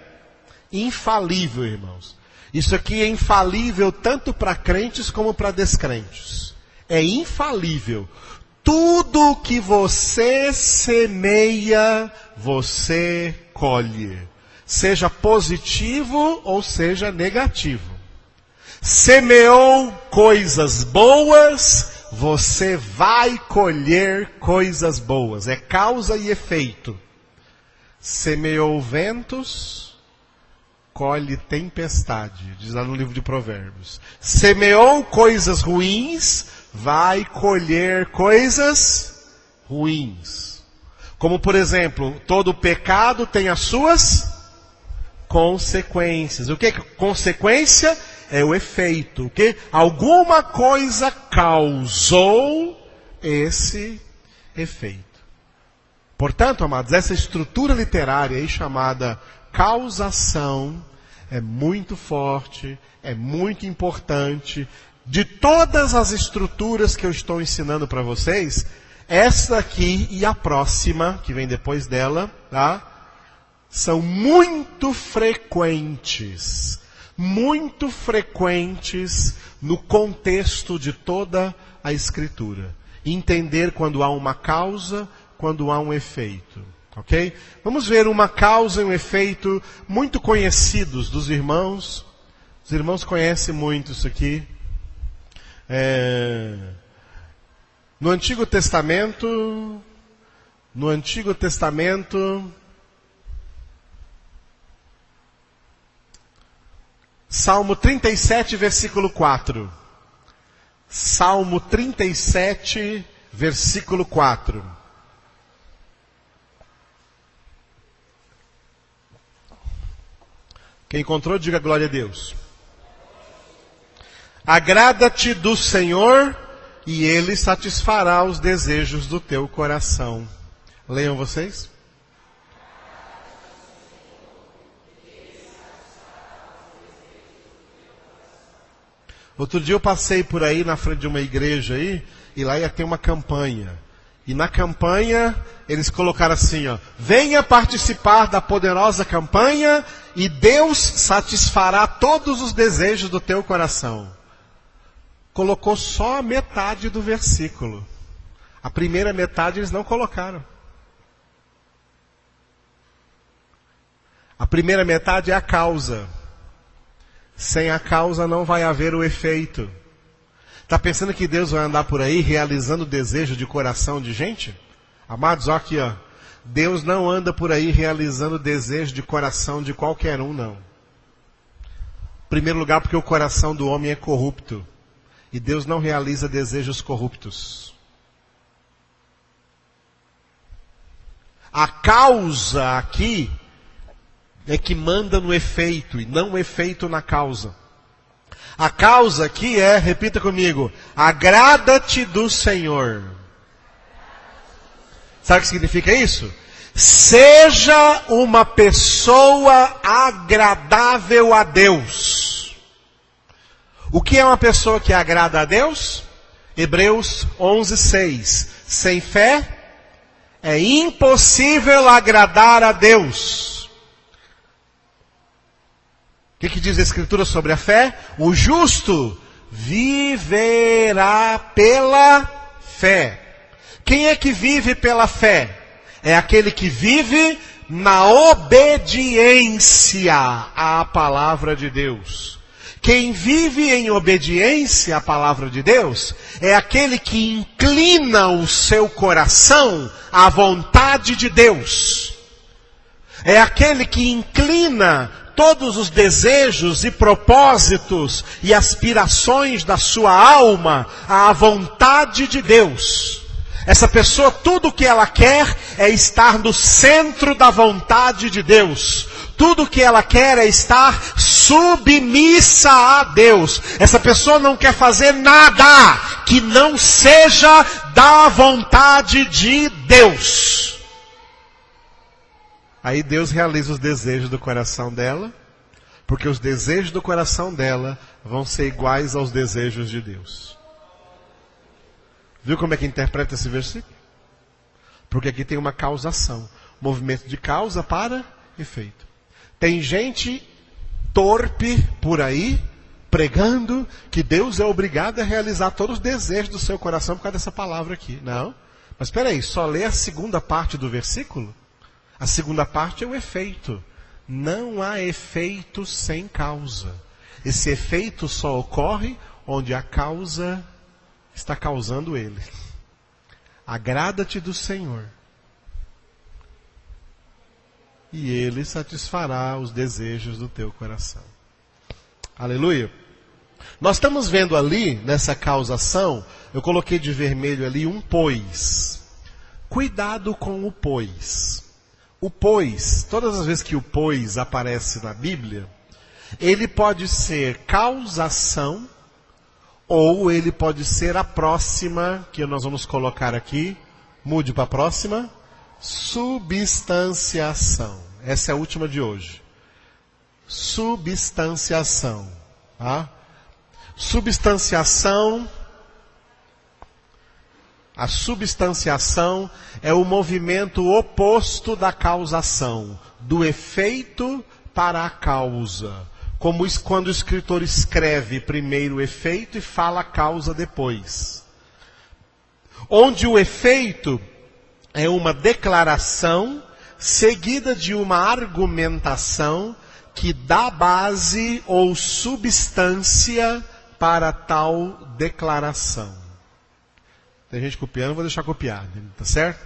infalível, irmãos. Isso aqui é infalível tanto para crentes como para descrentes. É infalível. Tudo que você semeia, você colhe. Seja positivo ou seja negativo. Semeou coisas boas, você vai colher coisas boas. É causa e efeito. Semeou ventos, colhe tempestade, diz lá no livro de Provérbios. Semeou coisas ruins, vai colher coisas ruins. Como por exemplo, todo pecado tem as suas consequências. O que é consequência? É o efeito. O que? Alguma coisa causou esse efeito. Portanto, amados, essa estrutura literária aí chamada causação é muito forte, é muito importante. De todas as estruturas que eu estou ensinando para vocês, essa aqui e a próxima, que vem depois dela, tá? São muito frequentes no contexto de toda a Escritura. Entender quando há uma causa, quando há um efeito. Ok? Vamos ver uma causa e um efeito muito conhecidos dos irmãos. Os irmãos conhecem muito isso aqui. No Antigo Testamento, Salmo 37, versículo 4. Salmo 37, versículo 4. Quem encontrou, diga glória a Deus. Agrada-te do Senhor, e Ele satisfará os desejos do teu coração. Leiam vocês. Outro dia eu passei por aí na frente de uma igreja aí, e lá ia ter uma campanha. E na campanha, eles colocaram assim, ó, venha participar da poderosa campanha e Deus satisfará todos os desejos do teu coração. Colocou só a metade do versículo. A primeira metade eles não colocaram. A primeira metade é a causa. Sem a causa não vai haver o efeito. Está pensando que Deus vai andar por aí realizando o desejo de coração de gente? Amados, olha aqui, ó. Deus não anda por aí realizando o desejo de coração de qualquer um, não. Em primeiro lugar, porque o coração do homem é corrupto. E Deus não realiza desejos corruptos. A causa aqui é que manda no efeito, e não o efeito na causa. A causa aqui é, repita comigo, agrada-te do Senhor. Sabe o que significa isso? Seja uma pessoa agradável a Deus. O que é uma pessoa que agrada a Deus? Hebreus 11:6. Sem fé é impossível agradar a Deus. O que diz a Escritura sobre a fé? O justo viverá pela fé. Quem é que vive pela fé? é aquele que vive na obediência à palavra de Deus. Quem vive em obediência à palavra de Deus é aquele que inclina o seu coração à vontade de Deus. É aquele que inclina todos os desejos e propósitos e aspirações da sua alma à vontade de Deus. Essa pessoa, tudo o que ela quer é estar no centro da vontade de Deus. Tudo o que ela quer é estar submissa a Deus. Essa pessoa não quer fazer nada que não seja da vontade de Deus. Aí Deus realiza os desejos do coração dela, porque os desejos do coração dela vão ser iguais aos desejos de Deus. Viu como é que interpreta esse versículo? Porque aqui tem uma causação. Movimento de causa para efeito. Tem gente torpe por aí, pregando que Deus é obrigado a realizar todos os desejos do seu coração por causa dessa palavra aqui. Não. Mas espera aí, só lê a segunda parte do versículo? A segunda parte é o efeito. Não há efeito sem causa. Esse efeito só ocorre onde a causa está causando ele. Agrada-te do Senhor, e Ele satisfará os desejos do teu coração. Aleluia. Nós estamos vendo ali, nessa causação, eu coloquei de vermelho ali um pois. Cuidado com o pois. O pois, todas as vezes que o pois aparece na Bíblia, ele pode ser causação, ou ele pode ser a próxima, que nós vamos colocar aqui, mude para a próxima, substanciação. Essa é a última de hoje. Substanciação. Tá? Substanciação. A substanciação é o movimento oposto da causação, do efeito para a causa. Como quando o escritor escreve primeiro o efeito e fala a causa depois. Onde o efeito é uma declaração seguida de uma argumentação que dá base ou substância para tal declaração. Tem gente copiando, vou deixar copiado, tá certo?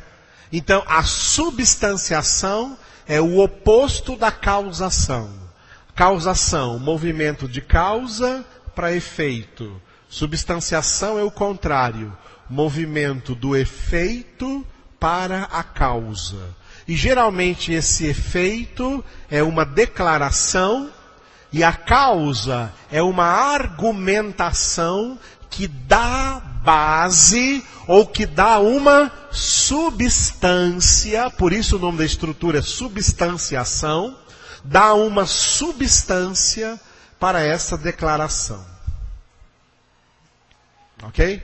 Então, a substanciação é o oposto da causação. Causação, movimento de causa para efeito. Substanciação é o contrário, movimento do efeito para a causa. E geralmente esse efeito é uma declaração e a causa é uma argumentação que dá base ou que dá uma substância, por isso o nome da estrutura é substanciação, dá uma substância para essa declaração. Ok?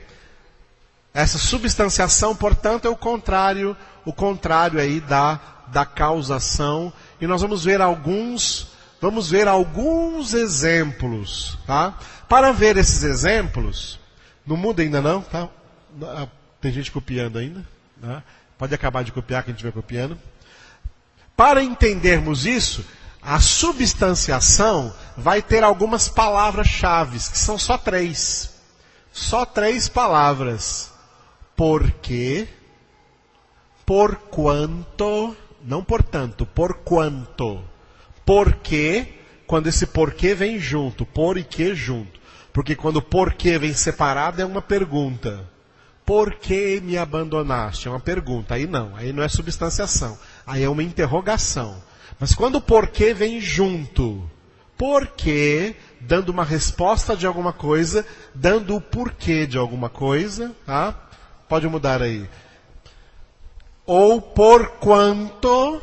Essa substanciação, portanto, é o contrário aí da causação. E nós vamos ver alguns exemplos, tá? Para ver esses exemplos, não muda ainda não, tá? Tem gente copiando ainda, tá? Pode acabar de copiar quem estiver copiando. Para entendermos isso, a substanciação vai ter algumas palavras-chave, que são só 3. Só 3 palavras. Porque, porquanto, não portanto, porquanto. Porque, quando esse porquê vem junto, por e que junto. Porque quando o porquê vem separado é uma pergunta. Por que me abandonaste? É uma pergunta. Aí não é substanciação. Aí é uma interrogação. Mas quando o porquê vem junto, porquê, dando uma resposta de alguma coisa, dando o porquê de alguma coisa, tá? Pode mudar aí. Ou porquanto,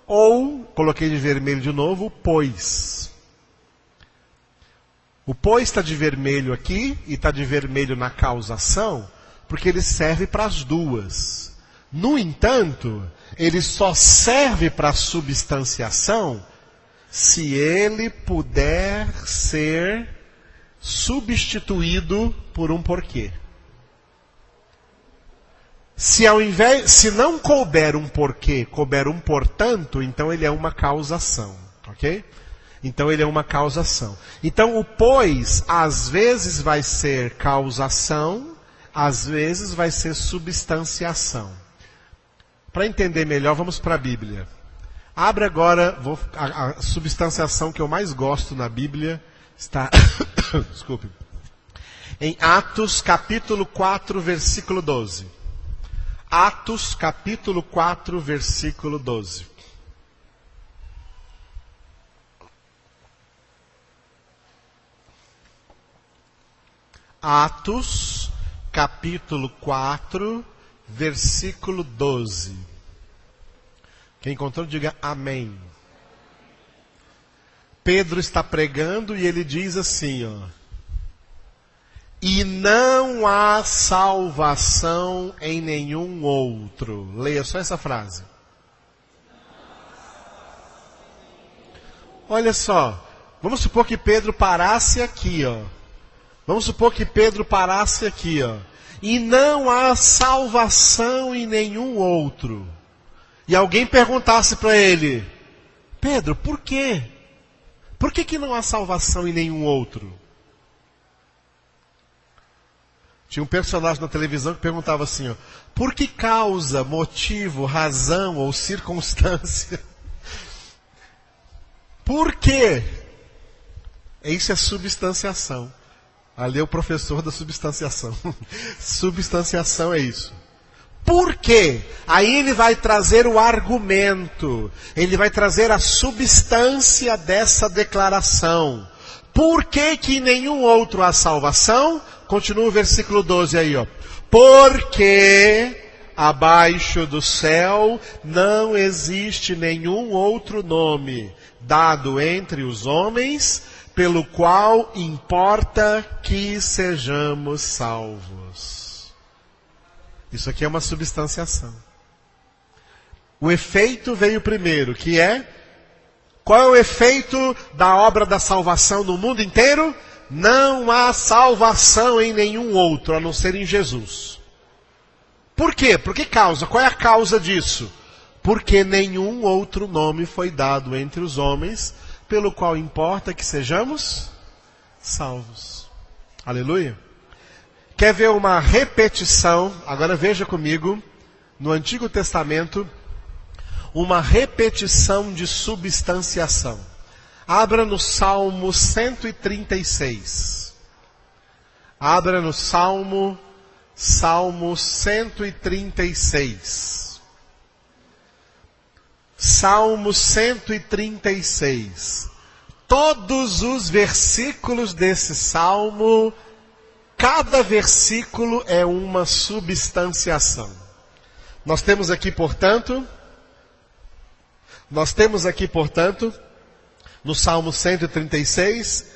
ou, coloquei de vermelho de novo, pois. O pois está de vermelho aqui e está de vermelho na causação, porque ele serve para as duas. No entanto, ele só serve para a substanciação se ele puder ser substituído por um porquê. Se não couber um porquê, couber um portanto, então ele é uma causação, ok? Então ele é uma causação. Então o pois, às vezes vai ser causação, às vezes vai ser substanciação. Para entender melhor, vamos para a Bíblia. Abre agora, a substanciação que eu mais gosto na Bíblia está, desculpe, em Atos capítulo 4, versículo 12. Atos capítulo 4, versículo 12. Atos capítulo 4, versículo 12. Quem encontrou, diga amém. Pedro está pregando e ele diz assim, ó: e não há salvação em nenhum outro. Leia só essa frase. Olha só, vamos supor que Pedro parasse aqui, ó. Vamos supor que Pedro parasse aqui, ó. E não há salvação em nenhum outro. E alguém perguntasse para ele: Pedro, por quê? Por que não há salvação em nenhum outro? Tinha um personagem na televisão que perguntava assim, ó: por que causa, motivo, razão ou circunstância? Por quê? Isso é substanciação. Ali é o professor da substanciação. Substanciação é isso. Por quê? Aí ele vai trazer o argumento. Ele vai trazer a substância dessa declaração. Por que em nenhum outro há salvação? Continua o versículo 12 aí, ó. Porque abaixo do céu não existe nenhum outro nome dado entre os homens pelo qual importa que sejamos salvos. Isso aqui é uma substanciação. O efeito veio primeiro, que é... Qual é o efeito da obra da salvação no mundo inteiro? Não há salvação em nenhum outro, a não ser em Jesus. Por quê? Por que causa? Qual é a causa disso? Porque nenhum outro nome foi dado entre os homens, pelo qual importa que sejamos salvos. Aleluia. Quer ver uma repetição? Agora veja comigo, no Antigo Testamento, uma repetição de substanciação. Abra no Salmo 136. Abra no Salmo 136. Salmo 136. Todos os versículos desse salmo, cada versículo é uma substanciação. Nós temos aqui, portanto, no Salmo 136,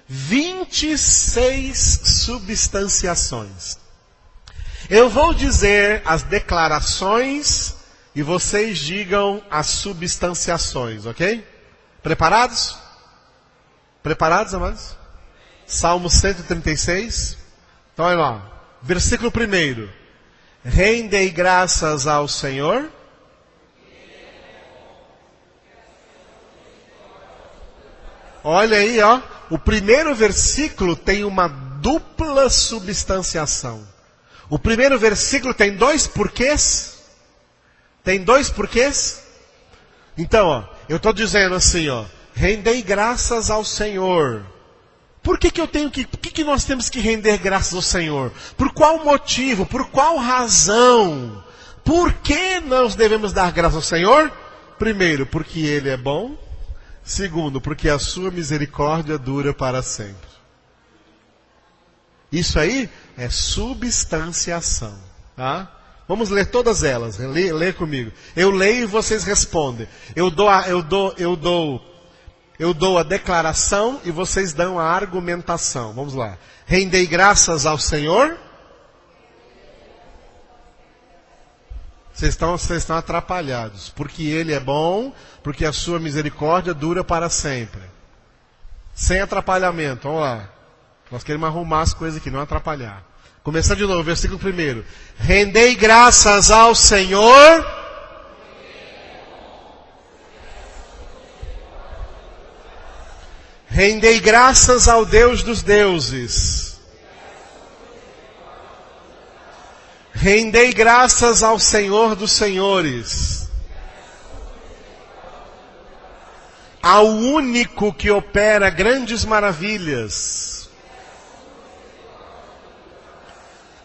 26 substanciações. Eu vou dizer as declarações e vocês digam as substanciações, ok? Preparados? Preparados, amados? Salmo 136. Então, olha lá. Versículo 1. Rendei graças ao Senhor. Olha aí, ó. O primeiro versículo tem uma dupla substanciação. O primeiro versículo tem dois porquês. Tem dois porquês. Então, ó, eu estou dizendo assim, ó. Rendei graças ao Senhor. Por que nós temos que render graças ao Senhor? Por qual motivo? Por qual razão? Por que nós devemos dar graças ao Senhor? Primeiro, porque Ele é bom. Segundo, porque a sua misericórdia dura para sempre. Isso aí é substanciação. Tá? Vamos ler todas elas. Lê comigo. Eu leio e vocês respondem. Eu dou a declaração e vocês dão a argumentação. Vamos lá. Rendei graças ao Senhor. Vocês estão atrapalhados. Porque Ele é bom, porque a sua misericórdia dura para sempre. Sem atrapalhamento, vamos lá. Nós queremos arrumar as coisas aqui, não atrapalhar. Começar de novo, versículo 1. Rendei graças ao Senhor. Rendei graças ao Deus dos deuses. Rendei graças ao Senhor dos senhores. Ao único que opera grandes maravilhas.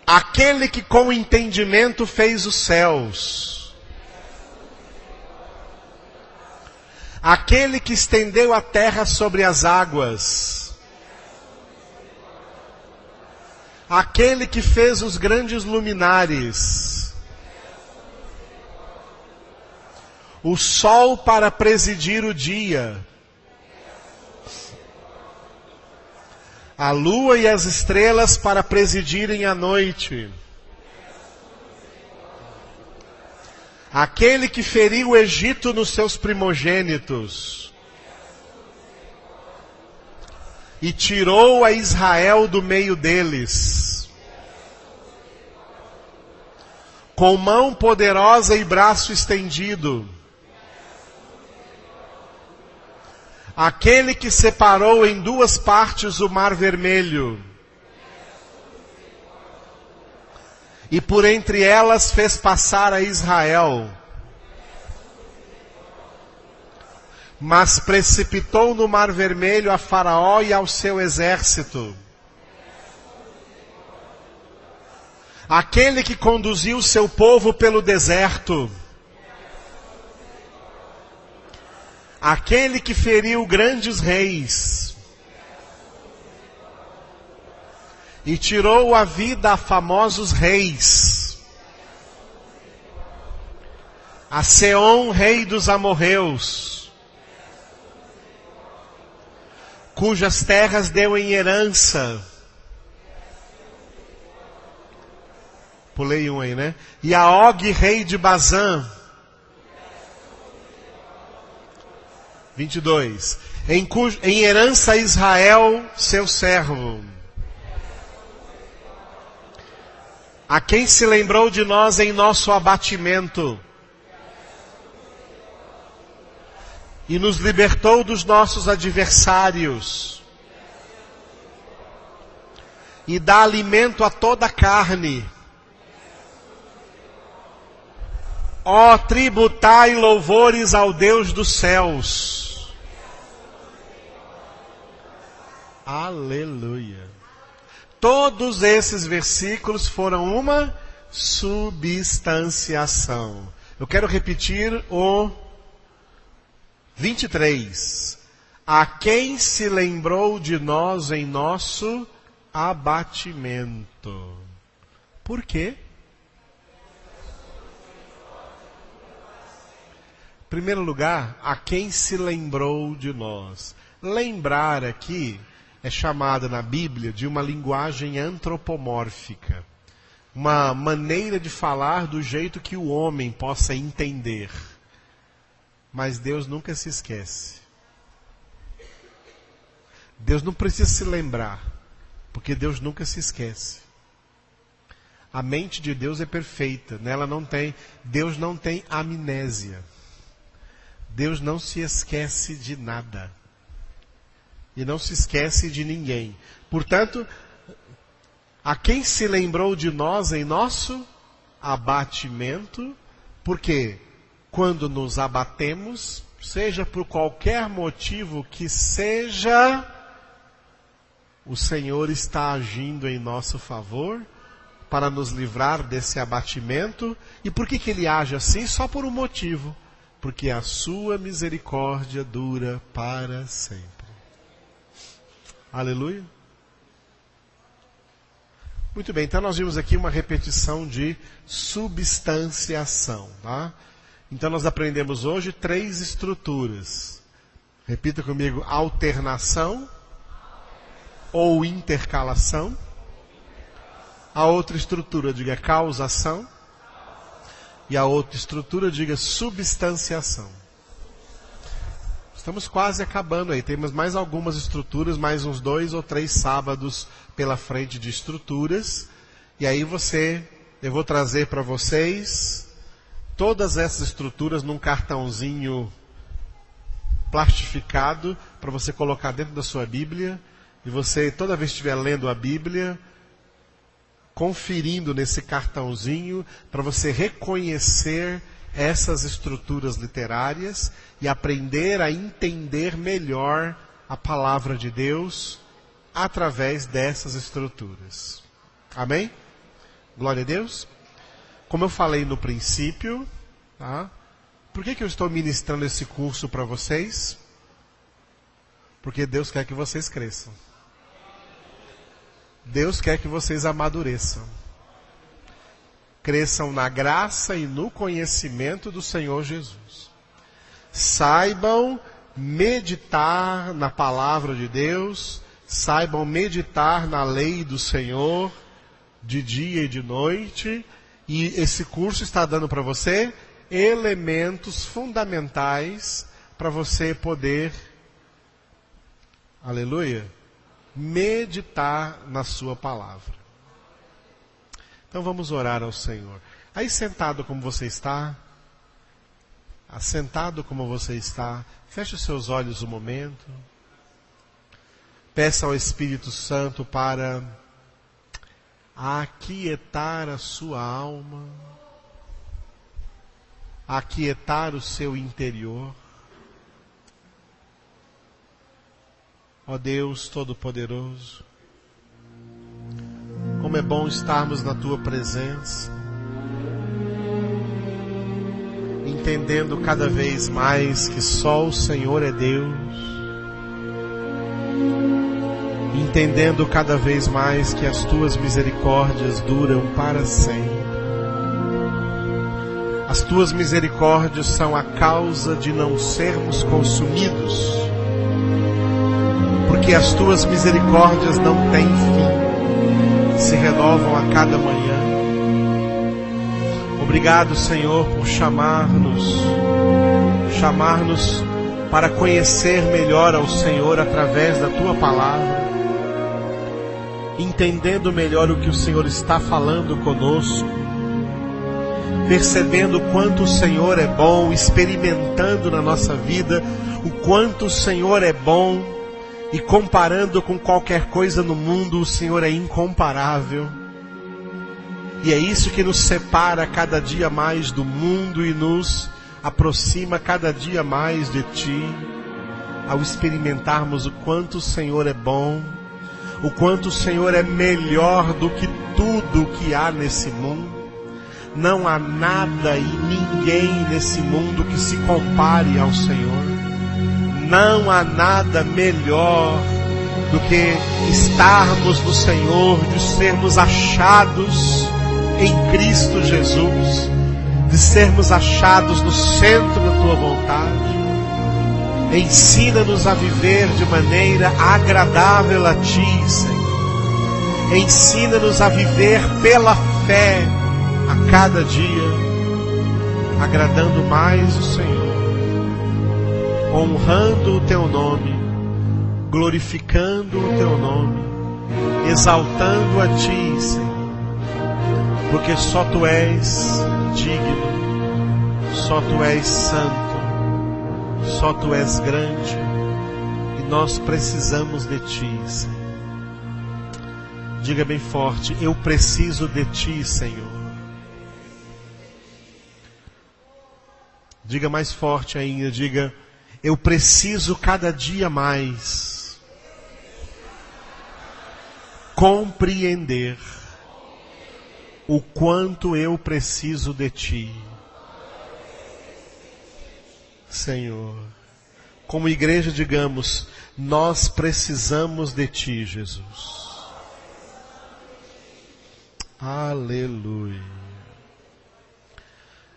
Aquele que com entendimento fez os céus. Aquele que estendeu a terra sobre as águas. Aquele que fez os grandes luminares. O sol para presidir o dia. A lua e as estrelas para presidirem a noite. Aquele que feriu o Egito nos seus primogênitos. E tirou a Israel do meio deles. Com mão poderosa e braço estendido. Aquele que separou em duas partes o Mar Vermelho. E por entre elas fez passar a Israel. Mas precipitou no Mar Vermelho a Faraó e ao seu exército. Aquele que conduziu seu povo pelo deserto. Aquele que feriu grandes reis. E tirou a vida a famosos reis. A Seom, rei dos amorreus. Cujas terras deu em herança. Pulei um aí, né? E a Og, rei de Bazã. 22. Em herança a Israel, seu servo. A quem se lembrou de nós em nosso abatimento. E nos libertou dos nossos adversários. E dá alimento a toda a carne. Ó, tributai louvores ao Deus dos céus. Aleluia. Todos esses versículos foram uma substanciação. Eu quero repetir o 23. A quem se lembrou de nós em nosso abatimento. Por quê? Em primeiro lugar, a quem se lembrou de nós. Lembrar aqui é chamada na Bíblia de uma linguagem antropomórfica. Uma maneira de falar do jeito que o homem possa entender. Mas Deus nunca se esquece. Deus não precisa se lembrar, porque Deus nunca se esquece. A mente de Deus é perfeita, nela Deus não tem amnésia. Deus não se esquece de nada. E não se esquece de ninguém. Portanto, a quem se lembrou de nós em nosso abatimento, porque quando nos abatemos, seja por qualquer motivo que seja, o Senhor está agindo em nosso favor para nos livrar desse abatimento. E por que Ele age assim? Só por um motivo. Porque a sua misericórdia dura para sempre. Aleluia. Muito bem, então nós vimos aqui uma repetição de substanciação. Tá? Então nós aprendemos hoje 3 estruturas. Repita comigo: alternação ou intercalação. A outra estrutura, diga causação. E a outra estrutura, diga substanciação. Estamos quase acabando aí. Temos mais algumas estruturas, mais uns 2 ou 3 sábados pela frente de estruturas. E aí eu vou trazer para vocês todas essas estruturas num cartãozinho plastificado para você colocar dentro da sua Bíblia. E você, toda vez que estiver lendo a Bíblia, conferindo nesse cartãozinho para você reconhecer essas estruturas literárias e aprender a entender melhor a palavra de Deus através dessas estruturas. Amém? Glória a Deus. Como eu falei no princípio, tá? Por que eu estou ministrando esse curso para vocês? Porque Deus quer que vocês cresçam. Deus quer que vocês amadureçam. Cresçam na graça e no conhecimento do Senhor Jesus. Saibam meditar na palavra de Deus, saibam meditar na lei do Senhor, de dia e de noite, e esse curso está dando para você elementos fundamentais para você poder, aleluia, meditar na sua palavra. Então vamos orar ao Senhor. Aí sentado como você está, assentado como você está, feche os seus olhos um momento. Peça ao Espírito Santo para aquietar a sua alma, aquietar o seu interior. Ó Deus Todo-Poderoso, como é bom estarmos na Tua presença, entendendo cada vez mais que só o Senhor é Deus, entendendo cada vez mais que as Tuas misericórdias duram para sempre. As Tuas misericórdias são a causa de não sermos consumidos, porque as Tuas misericórdias não têm fim, se renovam a cada manhã. Obrigado, Senhor, por chamar-nos para conhecer melhor ao Senhor através da Tua palavra, entendendo melhor o que o Senhor está falando conosco, percebendo o quanto o Senhor é bom, experimentando na nossa vida o quanto o Senhor é bom, e comparando com qualquer coisa no mundo, o Senhor é incomparável. E é isso que nos separa cada dia mais do mundo e nos aproxima cada dia mais de Ti, ao experimentarmos o quanto o Senhor é bom, o quanto o Senhor é melhor do que tudo o que há nesse mundo. Não há nada e ninguém nesse mundo que se compare ao Senhor. Não há nada melhor do que estarmos no Senhor, de sermos achados em Cristo Jesus, de sermos achados no centro da Tua vontade. Ensina-nos a viver de maneira agradável a Ti, Senhor. Ensina-nos a viver pela fé a cada dia, agradando mais o Senhor, honrando o Teu nome, glorificando o Teu nome, exaltando a Ti, Senhor, porque só Tu és digno, só Tu és santo, só Tu és grande, e nós precisamos de Ti, Senhor. Diga bem forte: eu preciso de Ti, Senhor. Diga mais forte ainda, diga: eu preciso cada dia mais compreender o quanto eu preciso de Ti, Senhor. Como igreja, digamos: nós precisamos de Ti, Jesus. Aleluia.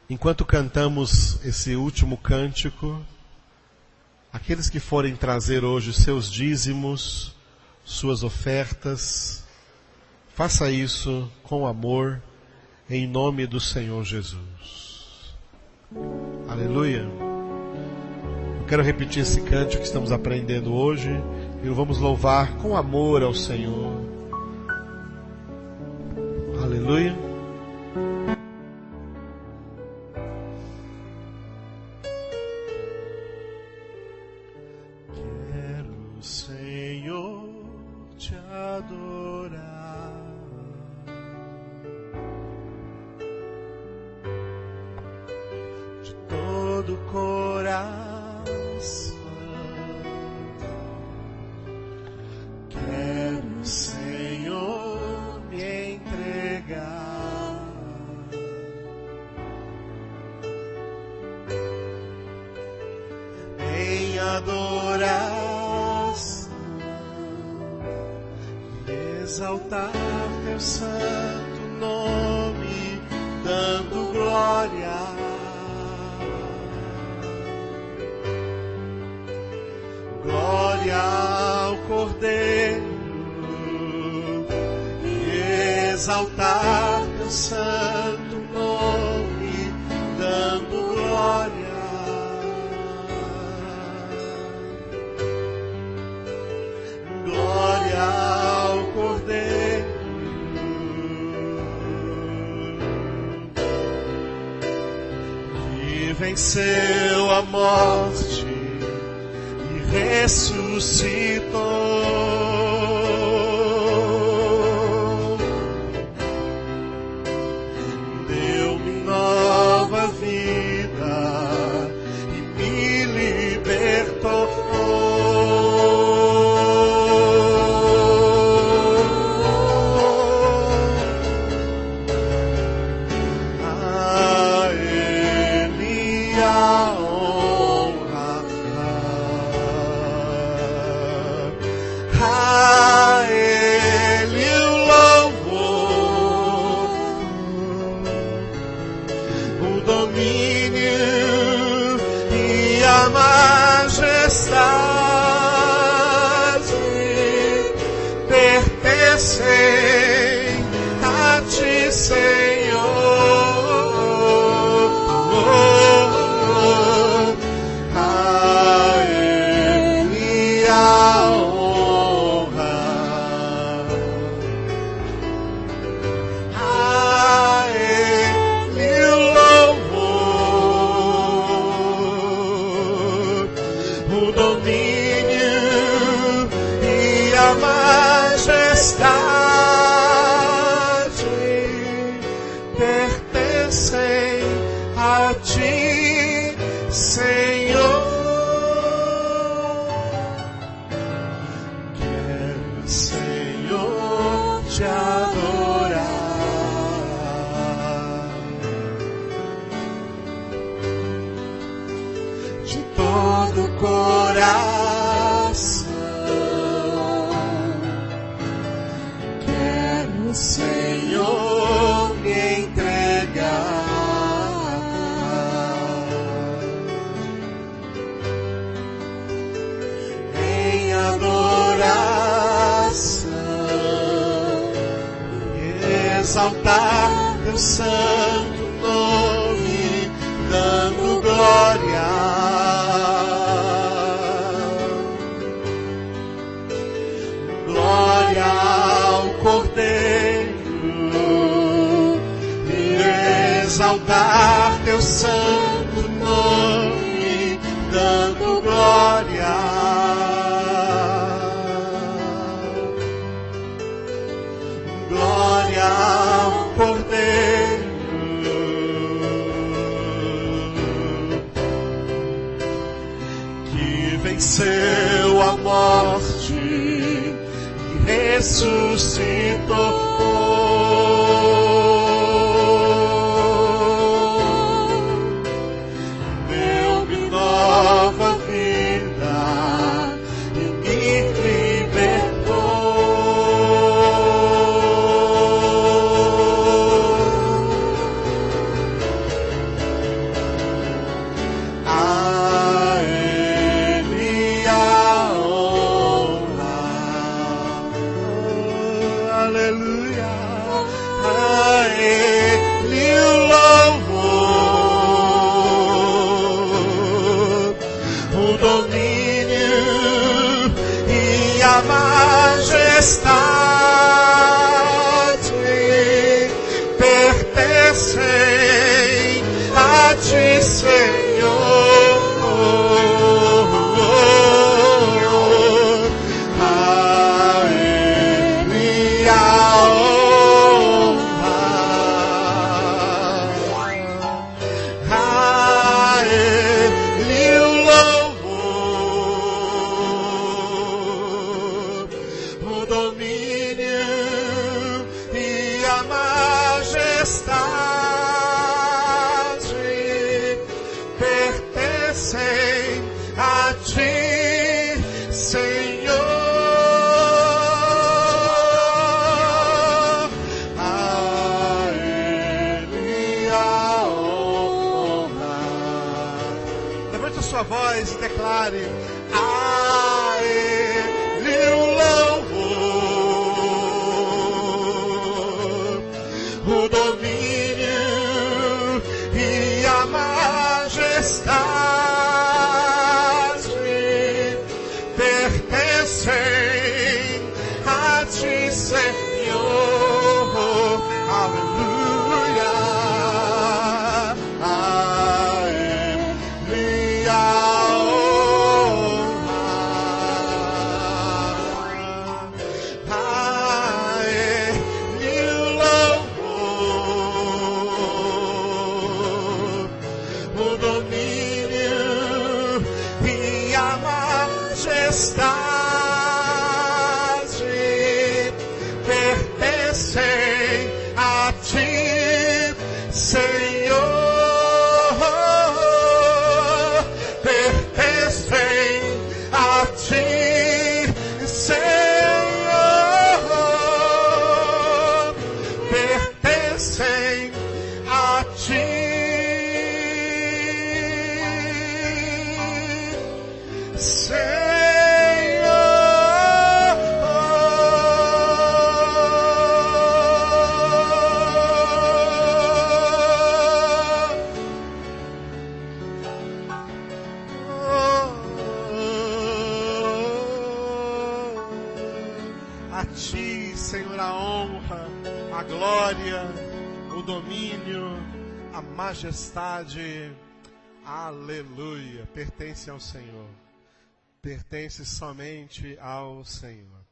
Enquanto cantamos esse último cântico, aqueles que forem trazer hoje seus dízimos, suas ofertas, faça isso com amor, em nome do Senhor Jesus. Aleluia. Eu quero repetir esse cântico que estamos aprendendo hoje, e vamos louvar com amor ao Senhor. Aleluia. Aleluia. Quero, Senhor, te adorar. De todo o coração. Quero, Senhor, me entregar em adoração, exaltar teu santo nome, dando glória. Glória ao Cordeiro, e exaltar teu santo nome, dando glória. Glória ao Cordeiro, que venceu a morte e ressuscitou. Deu-me nova vida e me libertou. A Ele a honra, a Ele o louvor, o domínio e a majestade pertencem a ti, Senhor. A Ele a honra, a Ele o louvor, o domínio e a majestade pertencem a ti, Senhor. Quero, Senhor, te adorar. De todo o coração. Quero, Senhor, me entregar em adoração, exaltar teu santo nome, dando glória. Glória ao Cordeiro, e exaltar teu santo nome, dando glória. Glória ao Cordeiro, que venceu a morte e ressuscitou. Deu-me nova vida e me libertou. A Ele a honra, aleluia, a Ele o louvor, o domínio e a majestade voz e declare: a Ele o louvor, o domínio e a majestade pertencem a ti, Senhor. Aleluia. A Ele a honra. A Ele o louvor, o domínio e a majestade pertencem a ti, Senhor. Pertencem a ti, Senhor. Pertencem a ti, a ti, Senhor, a honra, a glória, o domínio, a majestade. Aleluia. Pertence ao Senhor. Pertence somente ao Senhor.